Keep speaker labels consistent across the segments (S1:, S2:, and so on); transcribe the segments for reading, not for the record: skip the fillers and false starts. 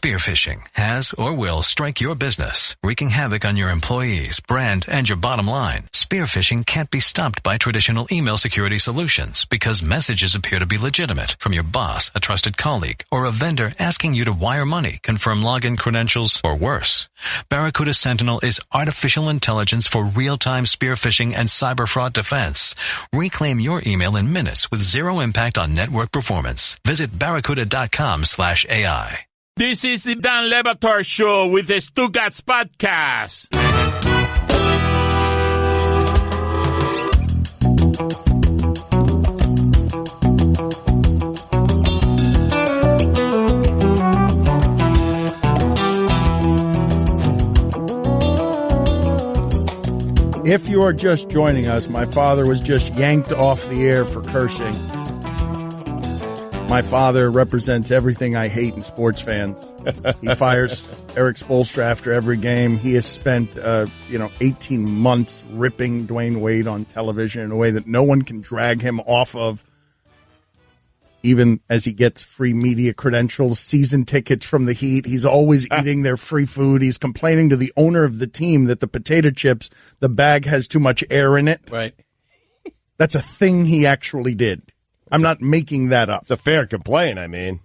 S1: Spearfishing has or will strike your business, wreaking havoc on your employees, brand, and your bottom line. Spearfishing can't be stopped by traditional email security solutions because messages appear to be legitimate from your boss, a trusted colleague, or a vendor asking you to wire money, confirm login credentials, or worse. Barracuda Sentinel is artificial intelligence for real-time spearfishing and cyber fraud defense. Reclaim your email in minutes with zero impact on network performance. Visit barracuda.com/AI.
S2: This is the Dan Le Batard Show with the Stugotz podcast.
S3: If you are just joining us, my father was just yanked off the air for cursing. My father represents everything I hate in sports fans. He fires Eric Spoelstra after every game. He has spent, 18 months ripping Dwyane Wade on television in a way that no one can drag him off of, even as he gets free media credentials, season tickets from the Heat. He's always eating their free food. He's complaining to the owner of the team that the potato chips, the bag has too much air in it.
S4: Right.
S3: That's a thing he actually did. I'm not making that up.
S5: It's a fair complaint, I mean.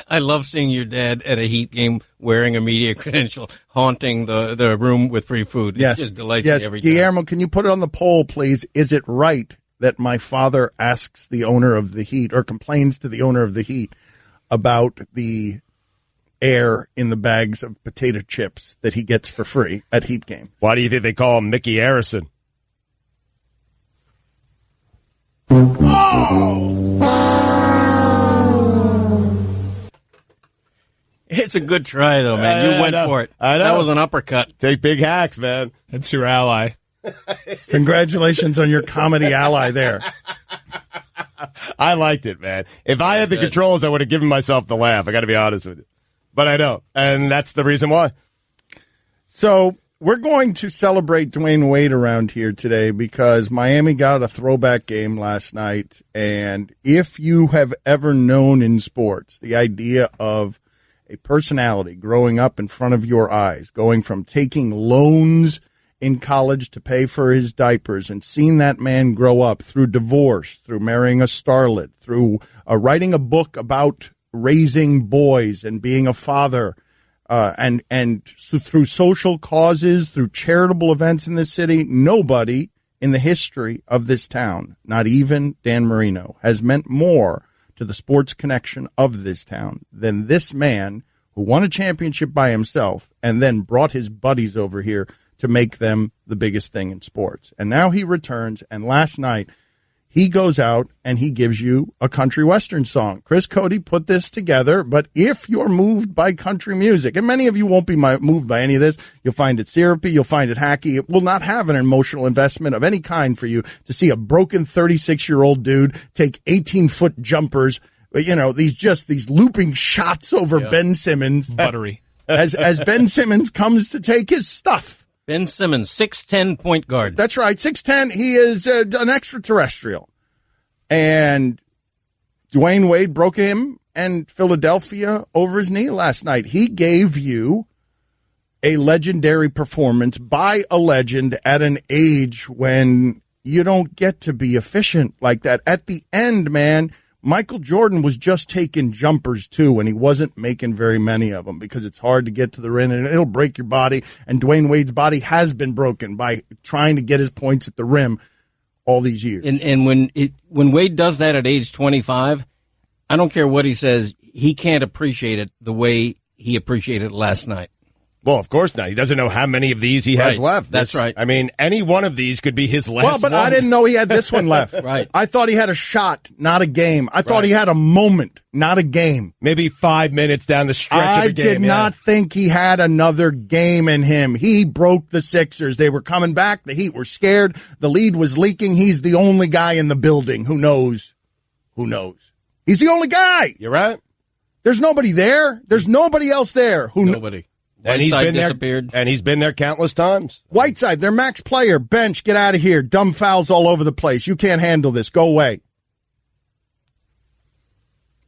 S4: I love seeing your dad at a Heat game wearing a media credential, haunting the room with free food.
S3: Yes.
S4: It just delights me every time.
S3: Guillermo, can you put it on the poll, please? Is it right that my father asks the owner of the Heat or complains to the owner of the Heat about the air in the bags of potato chips that he gets for free at Heat games?
S5: Why do you think they call him Mickey Harrison?
S4: It's a good try, though, man. You went for it.
S5: I know.
S4: That was an uppercut.
S5: Take big hacks, man.
S6: That's your ally.
S3: Congratulations on your comedy ally there.
S5: I liked it, man. If I had the controls, I would have given myself the laugh. I got to be honest with you. But I don't. And that's the reason why.
S3: So we're going to celebrate Dwyane Wade around here today because Miami got a throwback game last night. And if you have ever known in sports the idea of a personality growing up in front of your eyes, going from taking loans in college to pay for his diapers and seen that man grow up through divorce, through marrying a starlet, through writing a book about raising boys and being a father, and so through social causes, through charitable events in this city, nobody in the history of this town, not even Dan Marino, has meant more to the sports connection of this town than this man who won a championship by himself and then brought his buddies over here to make them the biggest thing in sports. And now he returns, and last night he goes out and he gives you a country western song. Chris Cote put this together, but if you're moved by country music, and many of you won't be moved by any of this, you'll find it syrupy, you'll find it hacky. It will not have an emotional investment of any kind for you to see a broken 36-year-old dude take 18-foot jumpers, these looping shots over Ben Simmons.
S6: Buttery.
S3: As Ben Simmons comes to take his stuff.
S4: Ben Simmons, 6'10" point guard.
S3: That's right, 6'10". He is an extraterrestrial. And Dwyane Wade broke him and Philadelphia over his knee last night. He gave you a legendary performance by a legend at an age when you don't get to be efficient like that. At the end, man, Michael Jordan was just taking jumpers, too, and he wasn't making very many of them because it's hard to get to the rim, and it'll break your body. And Dwyane Wade's body has been broken by trying to get his points at the rim all these years.
S4: And when Wade does that at age 25, I don't care what he says, he can't appreciate it the way he appreciated it last night.
S5: Well, of course not. He doesn't know how many of these he has left.
S4: That's right.
S5: I mean, any one of these could be his last
S3: Well, but
S5: one.
S3: I didn't know he had this one left.
S4: Right.
S3: I thought he had a shot, not a game. I thought he had a moment, not a game.
S5: Maybe 5 minutes down the stretch
S3: I
S5: of a game.
S3: did not think he had another game in him. He broke the Sixers. They were coming back. The Heat were scared. The lead was leaking. He's the only guy in the building who knows. Who knows? He's the only guy.
S5: You're right.
S3: There's nobody there. There's nobody else there.
S4: Nobody.
S5: And he's been
S4: disappeared.
S5: there. And he's been there countless times.
S3: Whiteside, their max player, bench, get out of here. Dumb fouls all over the place. You can't handle this. Go away.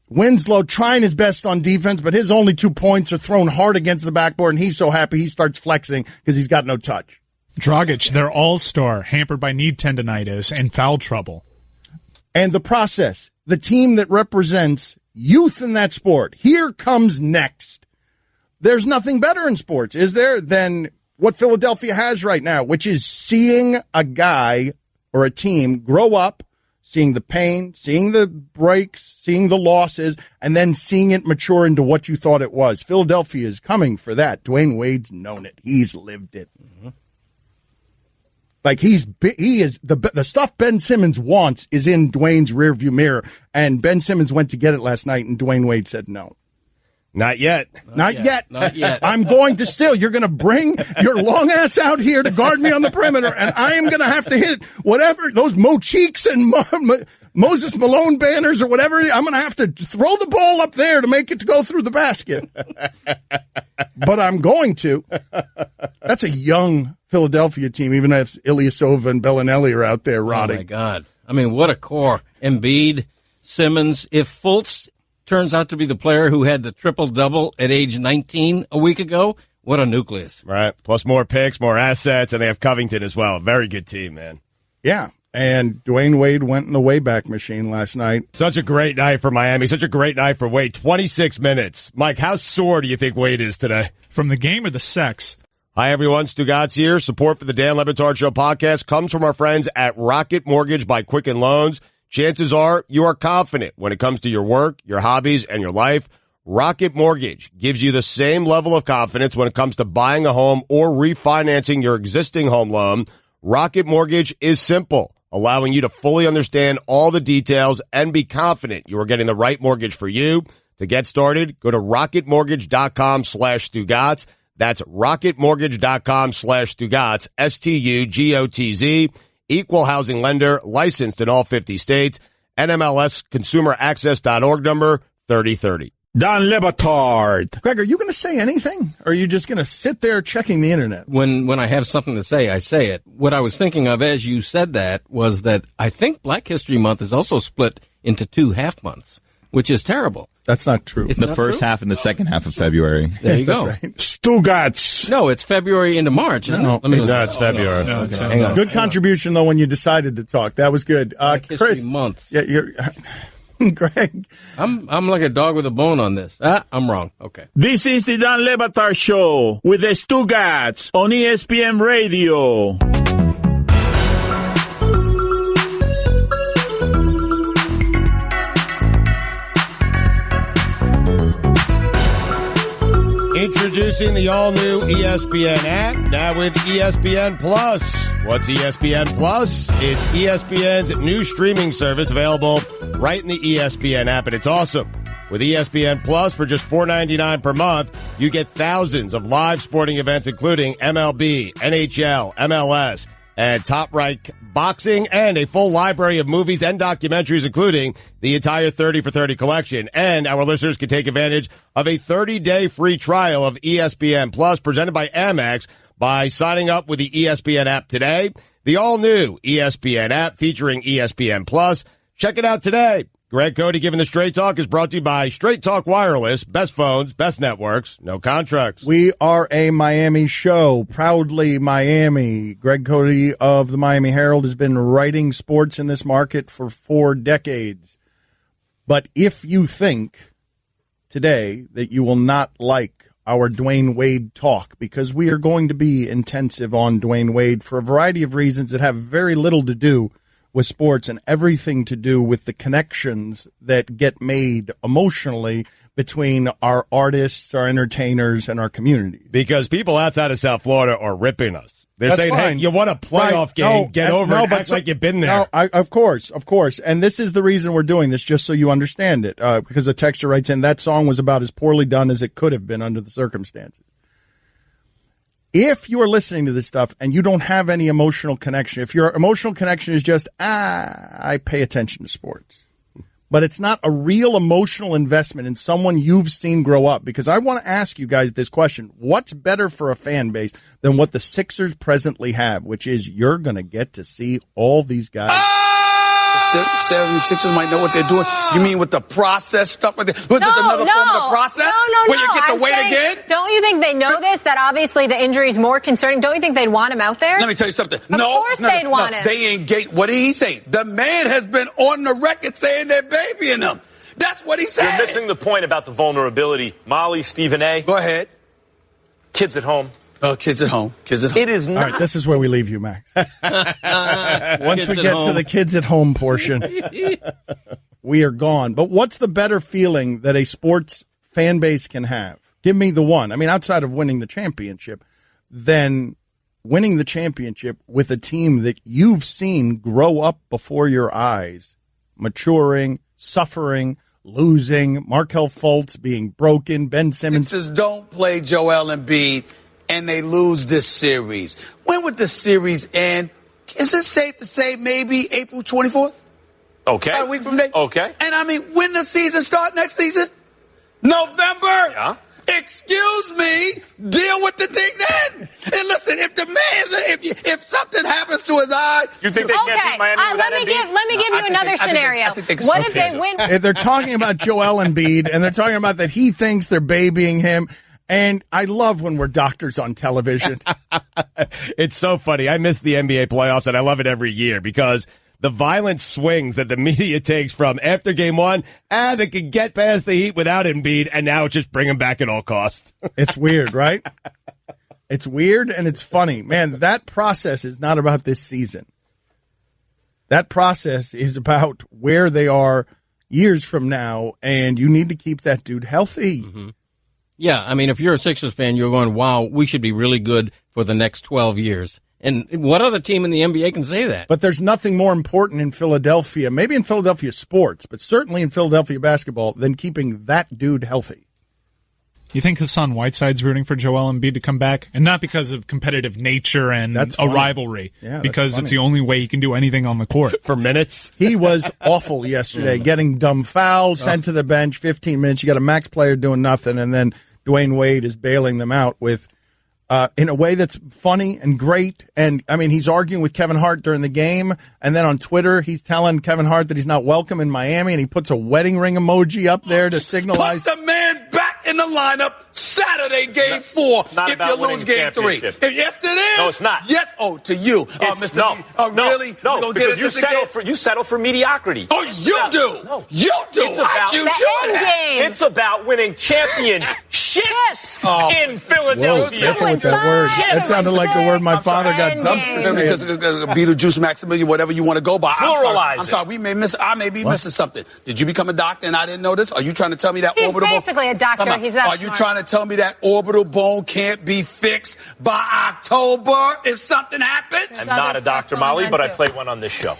S3: Winslow trying his best on defense, but his only 2 points are thrown hard against the backboard, and he's so happy he starts flexing because he's got no touch.
S6: Dragic, their all-star, hampered by knee tendonitis and foul trouble.
S3: And the process, the team that represents youth in that sport, here comes next. There's nothing better in sports, is there, than what Philadelphia has right now, which is seeing a guy or a team grow up, seeing the pain, seeing the breaks, seeing the losses, and then seeing it mature into what you thought it was. Philadelphia is coming for that. Dwyane Wade's known it. He's lived it. Mm-hmm. Like he is the stuff Ben Simmons wants is in Dwayne's rearview mirror, and Ben Simmons went to get it last night, and Dwyane Wade said no.
S5: Not yet.
S3: Not yet.
S4: Not yet.
S3: I'm going to still. You're going to bring your long ass out here to guard me on the perimeter, and I am going to have to hit whatever, those Mo Cheeks and Moses Malone banners or whatever. I'm going to have to throw the ball up there to make it to go through the basket. But I'm going to. That's a young Philadelphia team, even if Ilyasova and Bellinelli are out there rotting.
S4: Oh, my God. I mean, what a core. Embiid, Simmons. If Fultz turns out to be the player who had the triple-double at age 19 a week ago, what a nucleus.
S5: Right. Plus more picks, more assets, and they have Covington as well. Very good team, man.
S3: Yeah. And Dwyane Wade went in the Wayback Machine last night.
S5: Such a great night for Miami. Such a great night for Wade. 26 minutes. Mike, how sore do you think Wade is today?
S6: From the game or the sex?
S5: Hi, everyone. Stugotz here. Support for the Dan Le Batard Show podcast comes from our friends at Rocket Mortgage by Quicken Loans. Chances are you are confident when it comes to your work, your hobbies, and your life. Rocket Mortgage gives you the same level of confidence when it comes to buying a home or refinancing your existing home loan. Rocket Mortgage is simple, allowing you to fully understand all the details and be confident you are getting the right mortgage for you. To get started, go to rocketmortgage.com/Stugotz. That's rocketmortgage.com/Stugotz, Stugotz. Equal housing lender, licensed in all 50 states. NMLS consumeraccess.org number 3030.
S2: Dan Le Batard.
S3: Greg, are you going to say anything? Or are you just going to sit there checking the internet?
S4: When I have something to say, I say it. What I was thinking of as you said that was that I think Black History Month is also split into 2 half months, which is terrible.
S3: That's not true.
S4: It's
S7: the
S4: not
S7: first
S4: true?
S7: half and the second half of February.
S4: There you go.
S3: That's right.
S2: Stugotz.
S4: No, it's February into March, isn't it? Let me listen.
S5: No, it's February.
S6: No, it's
S4: Hang on.
S3: Good contribution, though, when you decided to talk. That was good.
S4: Black History
S3: Chris,
S4: Month.
S3: yeah, you're, Greg.
S4: I'm like a dog with a bone on this. I'm wrong. Okay.
S2: This is the Dan Le Batard Show with the Stugotz on ESPN Radio.
S5: Introducing the all-new ESPN app, now with ESPN Plus. What's ESPN Plus? It's ESPN's new streaming service available right in the ESPN app, and it's awesome. With ESPN Plus, for just $4.99 per month, you get thousands of live sporting events, including MLB, NHL, MLS, and Top Rank boxing, and a full library of movies and documentaries, including the entire 30 for 30 collection. And our listeners can take advantage of a 30-day free trial of ESPN Plus presented by Amex by signing up with the ESPN app today. The all-new ESPN app featuring ESPN Plus. Check it out today. Greg Cote giving the Straight Talk is brought to you by Straight Talk Wireless. Best phones, best networks, no contracts.
S3: We are a Miami show, proudly Miami. Greg Cote of the Miami Herald has been writing sports in this market for 4 decades. But if you think today that you will not like our Dwyane Wade talk, because we are going to be intensive on Dwyane Wade for a variety of reasons that have very little to do with sports and everything to do with the connections that get made emotionally between our artists, our entertainers, and our community.
S5: Because people outside of South Florida are ripping us. They're
S3: That's
S5: saying,
S3: fine.
S5: hey, you want a playoff game, get over it, act like you've been there.
S3: No, of course. And this is the reason we're doing this, just so you understand it, because a texter writes in, that song was about as poorly done as it could have been under the circumstances. If you are listening to this stuff and you don't have any emotional connection, if your emotional connection is just, I pay attention to sports, but it's not a real emotional investment in someone you've seen grow up, because I want to ask you guys this question. What's better for a fan base than what the Sixers presently have, which is you're going to get to see all these guys
S7: 76ers might know what they're doing. You mean with the process stuff? Was this another form of the process?
S8: No.
S7: Where you get to wait again?
S8: Don't you think they know this? That obviously the injury is more concerning. Don't you think they'd want him out there?
S7: Let me tell you something.
S8: Of course they'd want him.
S7: They engage. What did he say? The man has been on the record saying they're babying him. That's what he said.
S9: You're missing the point about the vulnerability. Molly, Stephen A.
S7: Go ahead.
S9: Kids at home.
S7: Kids at home.
S9: It is not.
S3: All right, this is where we leave you, Max. Once we get to the kids at home portion, we are gone. But what's the better feeling that a sports fan base can have? Give me the one. I mean, outside of winning the championship, than winning the championship with a team that you've seen grow up before your eyes, maturing, suffering, losing, Markelle Fultz being broken, Ben Simmons.
S7: Sixers don't play Joel Embiid, and they lose this series. When would the series end? Is it safe to say maybe April 24th?
S9: Okay.
S7: About a week from today?
S9: Okay.
S7: And I mean, when the season start next season? November?
S9: Yeah.
S7: Excuse me, deal with the thing then. And listen, if the man, if something happens to his eye,
S9: you think they can't beat Miami without Embiid?
S8: Let me give you another scenario. What if they win?
S3: They're talking about Joel Embiid, and they're talking about that he thinks they're babying him. And I love when we're doctors on television.
S5: It's so funny. I miss the NBA playoffs, and I love it every year because the violent swings that the media takes from after game one, they can get past the Heat without Embiid, and now just bring him back at all costs.
S3: It's weird, right? It's weird, and it's funny. Man, that process is not about this season. That process is about where they are years from now, and you need to keep that dude healthy.
S4: Mm-hmm. Yeah, I mean, if you're a Sixers fan, you're going, wow, we should be really good for the next 12 years. And what other team in the NBA can say that?
S3: But there's nothing more important in Philadelphia, maybe in Philadelphia sports, but certainly in Philadelphia basketball, than keeping that dude healthy.
S6: You think Hassan Whiteside's rooting for Joel Embiid to come back? And not because of competitive nature and a rivalry, because it's the only way he can do anything on the court.
S5: For minutes?
S3: He was awful yesterday, getting dumb fouls, sent to the bench, 15 minutes. You got a max player doing nothing, and then Dwyane Wade is bailing them out with in a way that's funny and great. And, I mean, he's arguing with Kevin Hart during the game, and then on Twitter he's telling Kevin Hart that he's not welcome in Miami, and he puts a wedding ring emoji up there to signalize.
S7: Put the man back in the lineup Saturday, game 4, if you lose game 3. Yes, it is.
S9: No, it's not.
S7: Yes. Oh, to you, Mr.
S9: No.
S7: Really?
S9: No, because you settle for mediocrity.
S7: Oh, you do.
S9: No.
S7: You do.
S9: It's about winning championships in Philadelphia.
S3: Careful with that word. That sounded like the word my father got dumped for saying.
S7: Because Beetlejuice, Maximilian, whatever you want to go by.
S9: Pluralize
S7: I'm sorry. I may be missing something. Did you become a doctor and I didn't know this? Are you trying to tell me that orbital bone?
S8: He's basically a doctor. He's that
S7: Are you trying to tell me that orbital bone can't be fixed by October if something happens?
S9: I'm not a doctor, Molly, but I play one on this show.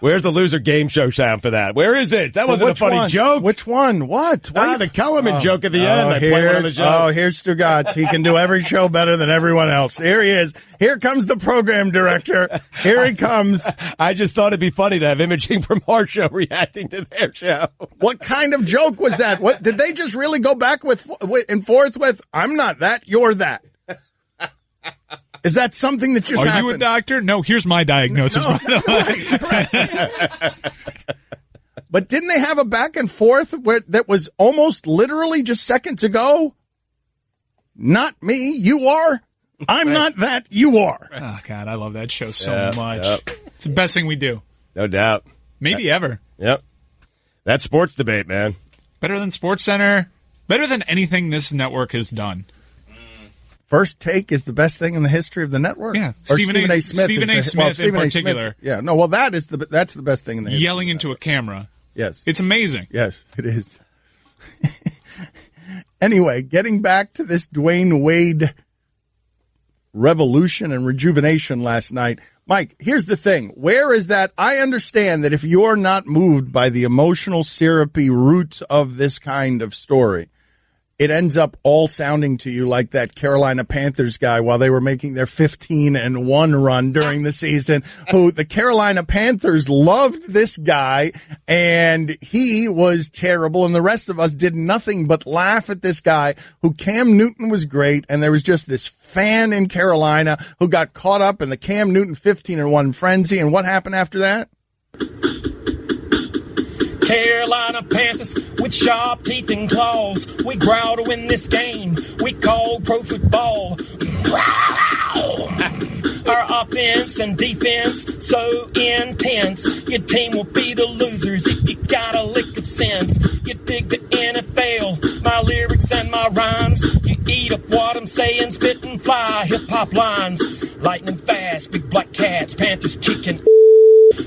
S5: Where's the loser game show sound for that? Where is it? That wasn't a funny joke.
S3: Which one? What?
S5: The Kellerman joke at the end. I play one on the show.
S3: Here's Stugotz. He can do every show better than everyone else. Here he is. Here comes the program director. Here he comes.
S5: I just thought it'd be funny to have imaging from our show reacting to their show.
S3: What kind of joke was that? What did they just really go back and forth with? I'm not that. You're that. Is that something that just happened?
S6: Are you a doctor? No, here's my diagnosis.
S3: No. Right. But didn't they have a back and forth that was almost literally just seconds ago? Not me, you are. I'm not that, you are.
S6: Oh, God, I love that show so much. Yep. It's the best thing we do.
S5: No doubt.
S6: Maybe ever.
S5: Yep. That sports debate, man.
S6: Better than SportsCenter. Better than anything this network has done.
S3: First Take is the best thing in the history of the network.
S6: Yeah,
S3: or Stephen A. Smith.
S6: Stephen A. Smith in particular.
S3: Yeah, no, well, that's the best thing in the history.
S6: Yelling into a camera.
S3: Yes,
S6: it's amazing.
S3: Yes, it is. Anyway, getting back to this Dwyane Wade revolution and rejuvenation last night, Mike. Here's the thing: where is that? I understand that if you're not moved by the emotional, syrupy roots of this kind of story, it ends up all sounding to you like that Carolina Panthers guy while they were making their 15-1 run during the season, who the Carolina Panthers loved this guy, and he was terrible, and the rest of us did nothing but laugh at this guy who Cam Newton was great, and there was just this fan in Carolina who got caught up in the Cam Newton 15-1 frenzy, and what happened after that?
S10: Carolina Panthers with sharp teeth and claws. We growl to win this game. We call pro football. Our offense and defense so intense. Your team will be the losers if you got a lick of sense. You dig the NFL, my lyrics and my rhymes. You eat up what I'm saying, spit and fly hip-hop lines. Lightning fast, big black cats, Panthers kicking.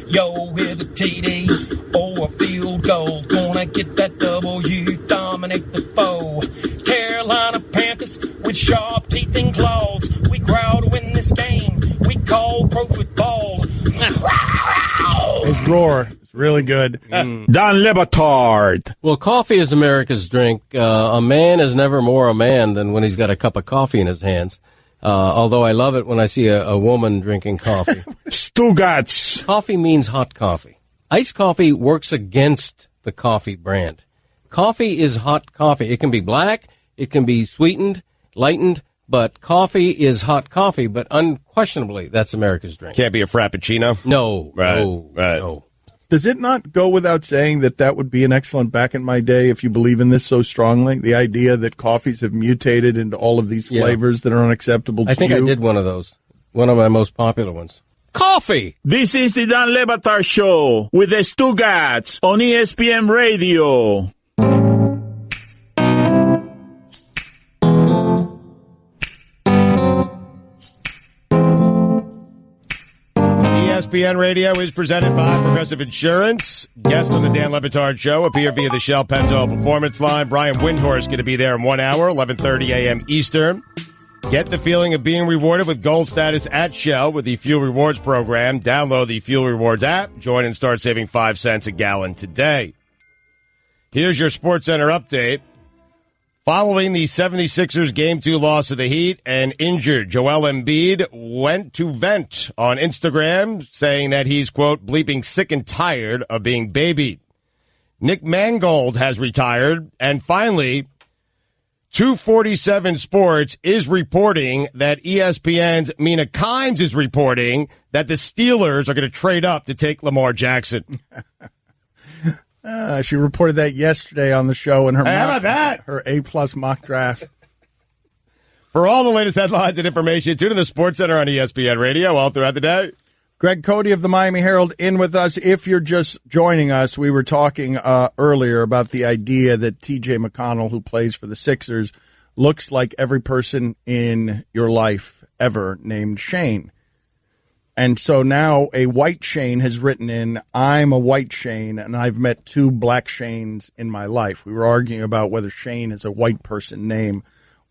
S10: Yo, with a TD or a field goal, gonna get that W, dominate the foe. Carolina Panthers with sharp teeth and claws. We growl to win this game. We call pro football.
S3: His roar is really good.
S2: Dan Batard.
S4: Well, coffee is America's drink. A man is never more a man than when he's got a cup of coffee in his hands. Although I love it when I see a woman drinking coffee.
S2: Stugotz.
S4: Coffee means hot coffee. Iced coffee works against the coffee brand. Coffee is hot coffee. It can be black, it can be sweetened, lightened, but coffee is hot coffee, but unquestionably that's America's drink.
S5: Can't be a frappuccino?
S4: No.
S5: Right.
S4: No.
S3: Does it not go without saying that that would be an excellent back in my day if you believe in this so strongly? The idea that coffees have mutated into all of these flavors that are unacceptable to you?
S4: I think I did one of those. One of my most popular ones. Coffee!
S2: This is the Dan Batard Show with the Stugotz on ESPN Radio.
S5: ESPN Radio is presented by Progressive Insurance. Guest on the Dan Le Batard Show appear via the Shell Pennzoil Performance Line. Brian Windhorst going to be there in 1 hour, 11:30 a.m. Eastern. Get the feeling of being rewarded with gold status at Shell with the Fuel Rewards program. Download the Fuel Rewards app. Join and start saving 5 cents a gallon today. Here's your SportsCenter update. Following the 76ers Game 2 loss to the Heat, an injured Joel Embiid went to vent on Instagram, saying that he's, quote, bleeping sick and tired of being babied. Nick Mangold has retired, and finally, 247 Sports is reporting that ESPN's Mina Kimes is reporting that the Steelers are going to trade up to take Lamar Jackson.
S3: She reported that yesterday on the show in her her A+ mock draft.
S5: For all the latest headlines and information, tune to the SportsCenter on ESPN Radio all throughout the day.
S3: Greg Cote of the Miami Herald in with us. If you're just joining us, we were talking earlier about the idea that T.J. McConnell, who plays for the Sixers, looks like every person in your life ever named Shane. And so now a white Shane has written in, I'm a white Shane, and I've met 2 black Shanes in my life. We were arguing about whether Shane is a white person name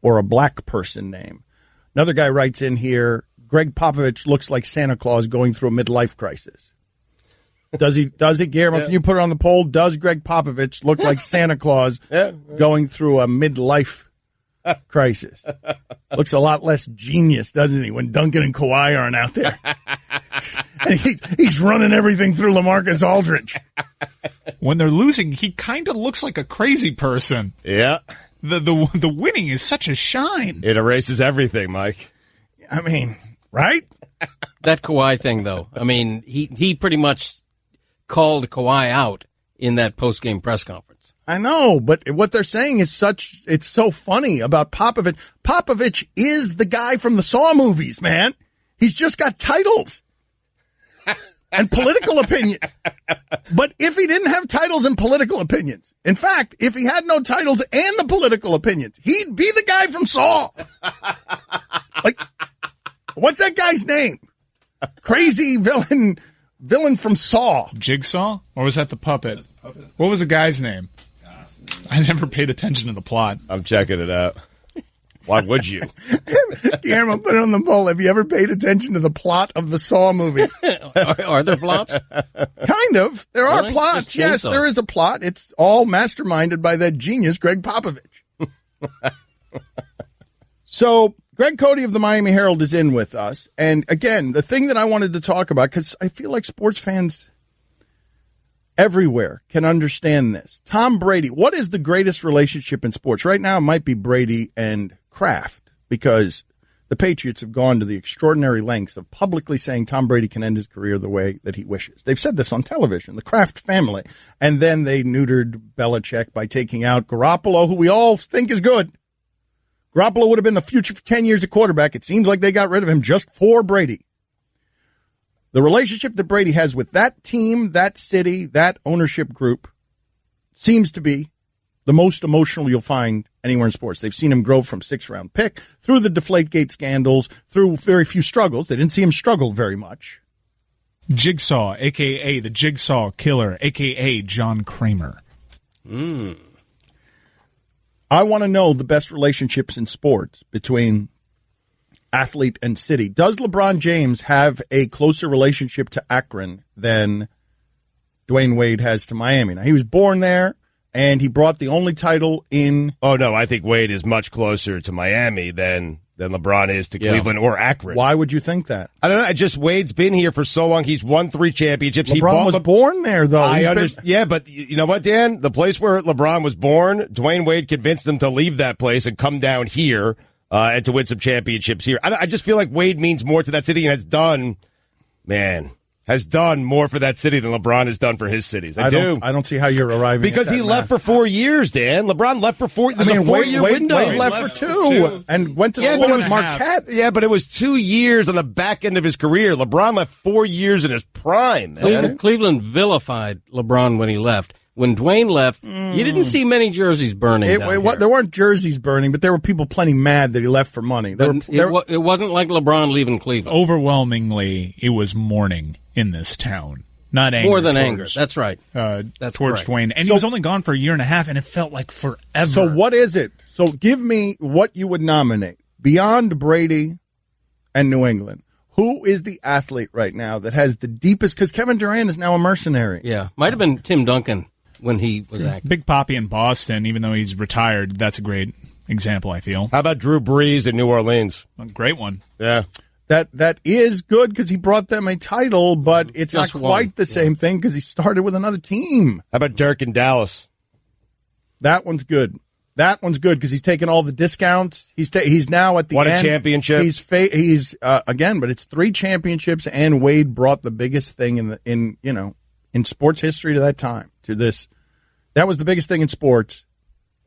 S3: or a black person name. Another guy writes in here, Greg Popovich looks like Santa Claus going through a midlife crisis. Does he, Guillermo? Yeah. Can you put it on the poll? Does Greg Popovich look like Santa Claus going through a midlife crisis? Looks a lot less genius, doesn't he, when Duncan and Kawhi aren't out there? And he's running everything through LaMarcus Aldridge.
S6: When they're losing, he kind of looks like a crazy person.
S5: Yeah.
S6: The winning is such a shine.
S5: It erases everything, Mike.
S3: I mean, right?
S4: That Kawhi thing, though. I mean, he pretty much called Kawhi out in that post-game press conference.
S3: I know, but what they're saying is it's so funny about Popovich. Popovich is the guy from the Saw movies, man. He's just got titles and political opinions. But if he didn't have titles and political opinions, in fact, if he had no titles and the political opinions, he'd be the guy from Saw. Like, what's that guy's name? Crazy villain from Saw.
S6: Jigsaw? Or was that the puppet? What was the guy's name? I never paid attention to the plot.
S5: I'm checking it out. Why would you?
S3: Guillermo, put it on the poll. Have you ever paid attention to the plot of the Saw movies?
S4: Are there plots?
S3: Kind of. There are plots. Yes, there is a plot. It's all masterminded by that genius, Greg Popovich. So Greg Cote of the Miami Herald is in with us. And again, the thing that I wanted to talk about, because I feel like sports fans everywhere can understand this. Tom Brady, what is the greatest relationship in sports? Right now it might be Brady and Kraft, because the Patriots have gone to the extraordinary lengths of publicly saying Tom Brady can end his career the way that he wishes. They've said this on television, the Kraft family. And then they neutered Belichick by taking out Garoppolo, who we all think is good. Garoppolo would have been the future for 10 years at quarterback. It seems like they got rid of him just for Brady. The relationship that Brady has with that team, that city, that ownership group seems to be the most emotional you'll find anywhere in sports. They've seen him grow from 6th-round pick through the Deflategate scandals, through very few struggles. They didn't see him struggle very much.
S6: Jigsaw, a.k.a. the Jigsaw Killer, a.k.a. John Kramer.
S3: I want to know the best relationships in sports between athlete and city. Does LeBron James have a closer relationship to Akron than Dwyane Wade has to Miami? Now, he was born there, and he brought the only title in...
S5: Oh, no, I think Wade is much closer to Miami than LeBron is to Cleveland or Akron.
S3: Why would you think that?
S5: I don't know. Just Wade's been here for so long. He's won 3 championships.
S3: LeBron was born there, though.
S5: Yeah, but you know what, Dan? The place where LeBron was born, Dwyane Wade convinced them to leave that place and come down here and to win some championships here. I just feel like Wade means more to that city and has done more for that city than LeBron has done for his cities. I
S3: don't see how you're arriving
S5: because
S3: at that
S5: he left for 4 years, Dan. LeBron left for 4 years. There's a 4-year window.
S3: Wade left for two and went to school at Marquette.
S5: Yeah, but it was 2 years on the back end of his career. LeBron left 4 years in his prime.
S4: Cleveland vilified LeBron when he left. When Dwyane left, you didn't see many jerseys burning.
S3: There weren't jerseys burning, but there were people plenty mad that he left for money.
S4: It wasn't like LeBron leaving Cleveland.
S6: Overwhelmingly, it was mourning in this town. Not anger.
S4: More than anger. That's right.
S6: That's towards Dwyane. And he was only gone for a year and a half, and it felt like forever.
S3: So what is it? So give me what you would nominate. Beyond Brady and New England, who is the athlete right now that has the deepest... Because Kevin Durant is now a mercenary.
S4: Yeah. Might have been Tim Duncan when he was active.
S6: Big Papi in Boston, even though he's retired, that's a great example, I feel.
S5: How about Drew Brees in New Orleans?
S6: A great one.
S5: Yeah.
S3: That is good because he brought them a title, but it's just not quite the same thing because he started with another team.
S5: How about Dirk in Dallas?
S3: That one's good. That one's good because he's taken all the discounts. He's now at the end.
S5: Won a championship.
S3: He's again, but it's 3 championships, and Wade brought the biggest thing in sports history to that time, to this. That was the biggest thing in sports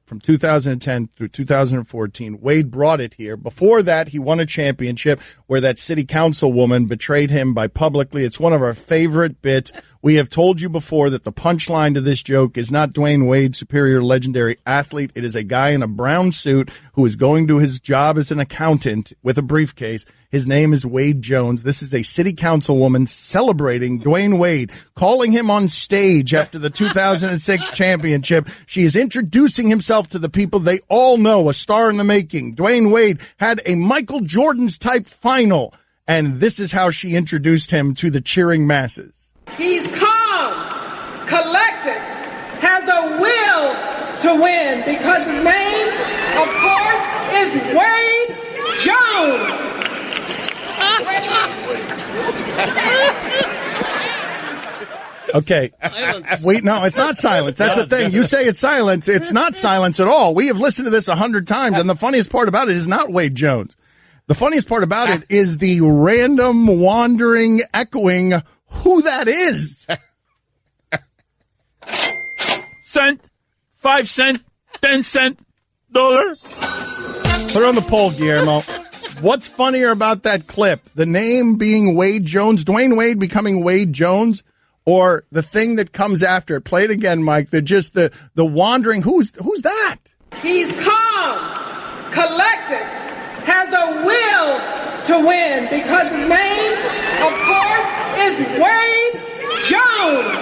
S3: from 2010 through 2014. Wade brought it here. Before that, he won a championship where that city council woman betrayed him by publicly. It's one of our favorite bits. We have told you before that the punchline to this joke is not Dwyane Wade, superior legendary athlete. It is a guy in a brown suit who is going to his job as an accountant with a briefcase. His name is Wade Jones. This is a city councilwoman celebrating Dwyane Wade, calling him on stage after the 2006 championship. She is introducing himself to the people they all know, a star in the making. Dwyane Wade had a Michael Jordan's type final, and this is how she introduced him to the cheering masses.
S11: He's calm, collected, has a will to win because his name, of course, is Wade Jones.
S3: Okay. Wait, no, it's not silence. That's the thing. You say it's silence. It's not silence at all. We have listened to this 100 times, and the funniest part about it is not Wade Jones. The funniest part about it is the random, wandering, echoing who that is.
S2: Cent, 5 cent, 10 cent, dollar.
S3: Put it on the poll, Guillermo. What's funnier about that clip? The name being Wade Jones, Dwyane Wade becoming Wade Jones, or the thing that comes after it? Play it again, Mike. The wandering. Who's that?
S11: He's calm, collected, has a will to win because his name, of course, is Wade Jones.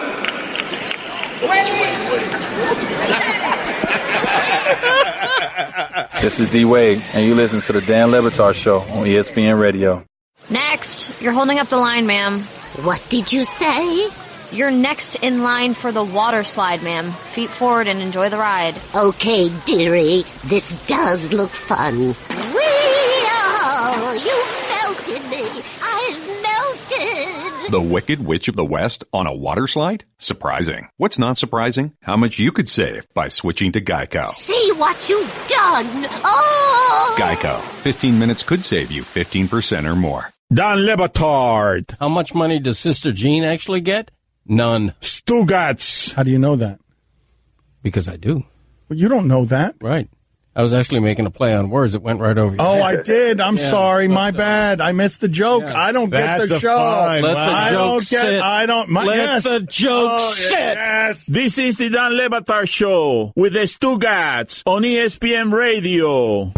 S12: This is D. Wade, and you listen to the Dan Le Batard Show on ESPN Radio.
S13: Next, you're holding up the line, ma'am.
S14: What did you say?
S13: You're next in line for the water slide, ma'am. Feet forward and enjoy the ride.
S14: Okay, dearie. This does look fun. Whee! You melted me. I've melted.
S15: The Wicked Witch of the West on a water slide? Surprising. What's not surprising? How much you could save by switching to Geico.
S14: See what you've done. Oh!
S15: Geico. 15 minutes could save you 15% or more.
S2: Dan Le Batard.
S4: How much money does Sister Jean actually get? None.
S2: Stugotz.
S3: How do you know that?
S4: Because I do.
S3: Well, you don't know that.
S4: Right. I was actually making a play on words. It went right over your head.
S3: I did. I'm sorry. My bad. I missed the joke. Yeah. I don't get the show.
S4: Let the joke sit. Let the joke sit.
S2: Yes. This is the Dan Le Batard Show with the Stugotz on ESPN Radio.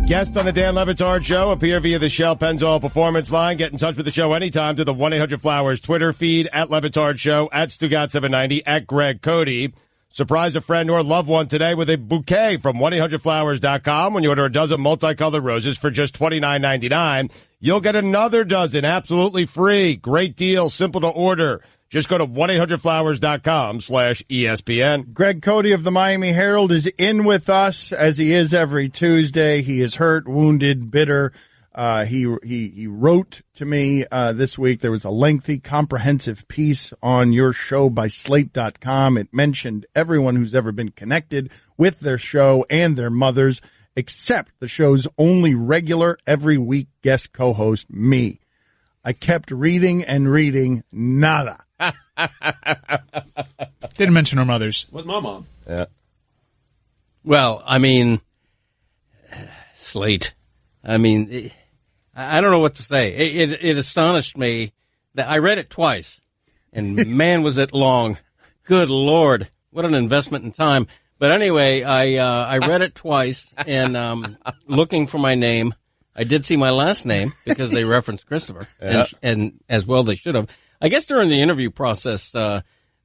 S5: Guest on the Dan Le Batard Show. Appear via the Shell Pennzoil Performance Line. Get in touch with the show anytime to the 1-800-Flowers Twitter feed, at Le Batard Show, at Stugotz790, at Greg Cote. Surprise a friend or loved one today with a bouquet from 1-800-Flowers.com. When you order a dozen multicolored roses for just $29.99, you'll get another dozen absolutely free. Great deal, simple to order. Just go to 1-800-Flowers.com/ESPN.
S3: Greg Cote of the Miami Herald is in with us, as he is every Tuesday. He is hurt, wounded, bitter. He wrote to me this week. There was a lengthy, comprehensive piece on your show by Slate.com. It mentioned everyone who's ever been connected with their show and their mothers, except the show's only regular every week guest co-host, me. I kept reading and reading, nada.
S6: Didn't mention her mothers.
S9: Was my mom.
S5: Yeah.
S4: Well, I mean, Slate. I mean, I don't know what to say. It astonished me that I read it twice, and man, was it long. Good Lord, what an investment in time. But anyway, I read it twice, and looking for my name. I did see my last name because they referenced Christopher, and as well they should have. I guess during the interview process,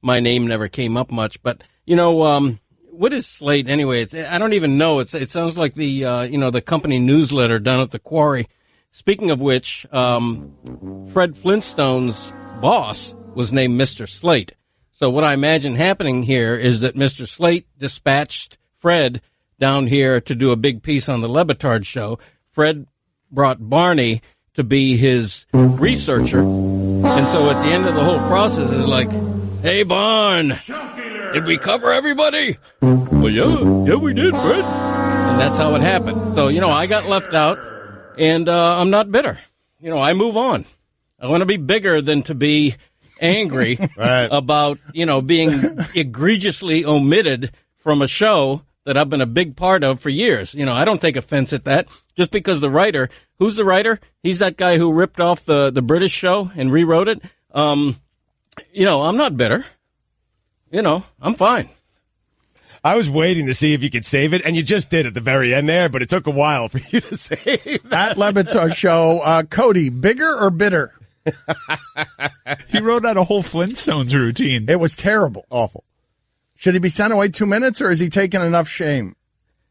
S4: my name never came up much. But you know, what is Slate anyway? I don't even know. It sounds like the the company newsletter done at the Quarry. Speaking of which, Fred Flintstone's boss was named Mr. Slate. So what I imagine happening here is that Mr. Slate dispatched Fred down here to do a big piece on the Le Batard Show. Fred brought Barney to be his researcher. And so at the end of the whole process is like, hey, Barn, did we cover everybody? Well, yeah, we did, Fred. And that's how it happened. So, I got left out, and I'm not bitter. I move on. I want to be bigger than to be angry about, being egregiously omitted from a show that I've been a big part of for years. I don't take offense at that. Just because the writer, who's the writer? He's that guy who ripped off the British show and rewrote it. I'm not bitter. I'm fine.
S5: I was waiting to see if you could save it, and you just did at the very end there, but it took a while for you to save that.
S3: At Le Batard Show, Cody, bigger or bitter?
S6: He wrote out a whole Flintstones routine.
S3: It was terrible.
S5: Awful.
S3: Should he be sent away 2 minutes, or has he taken enough shame?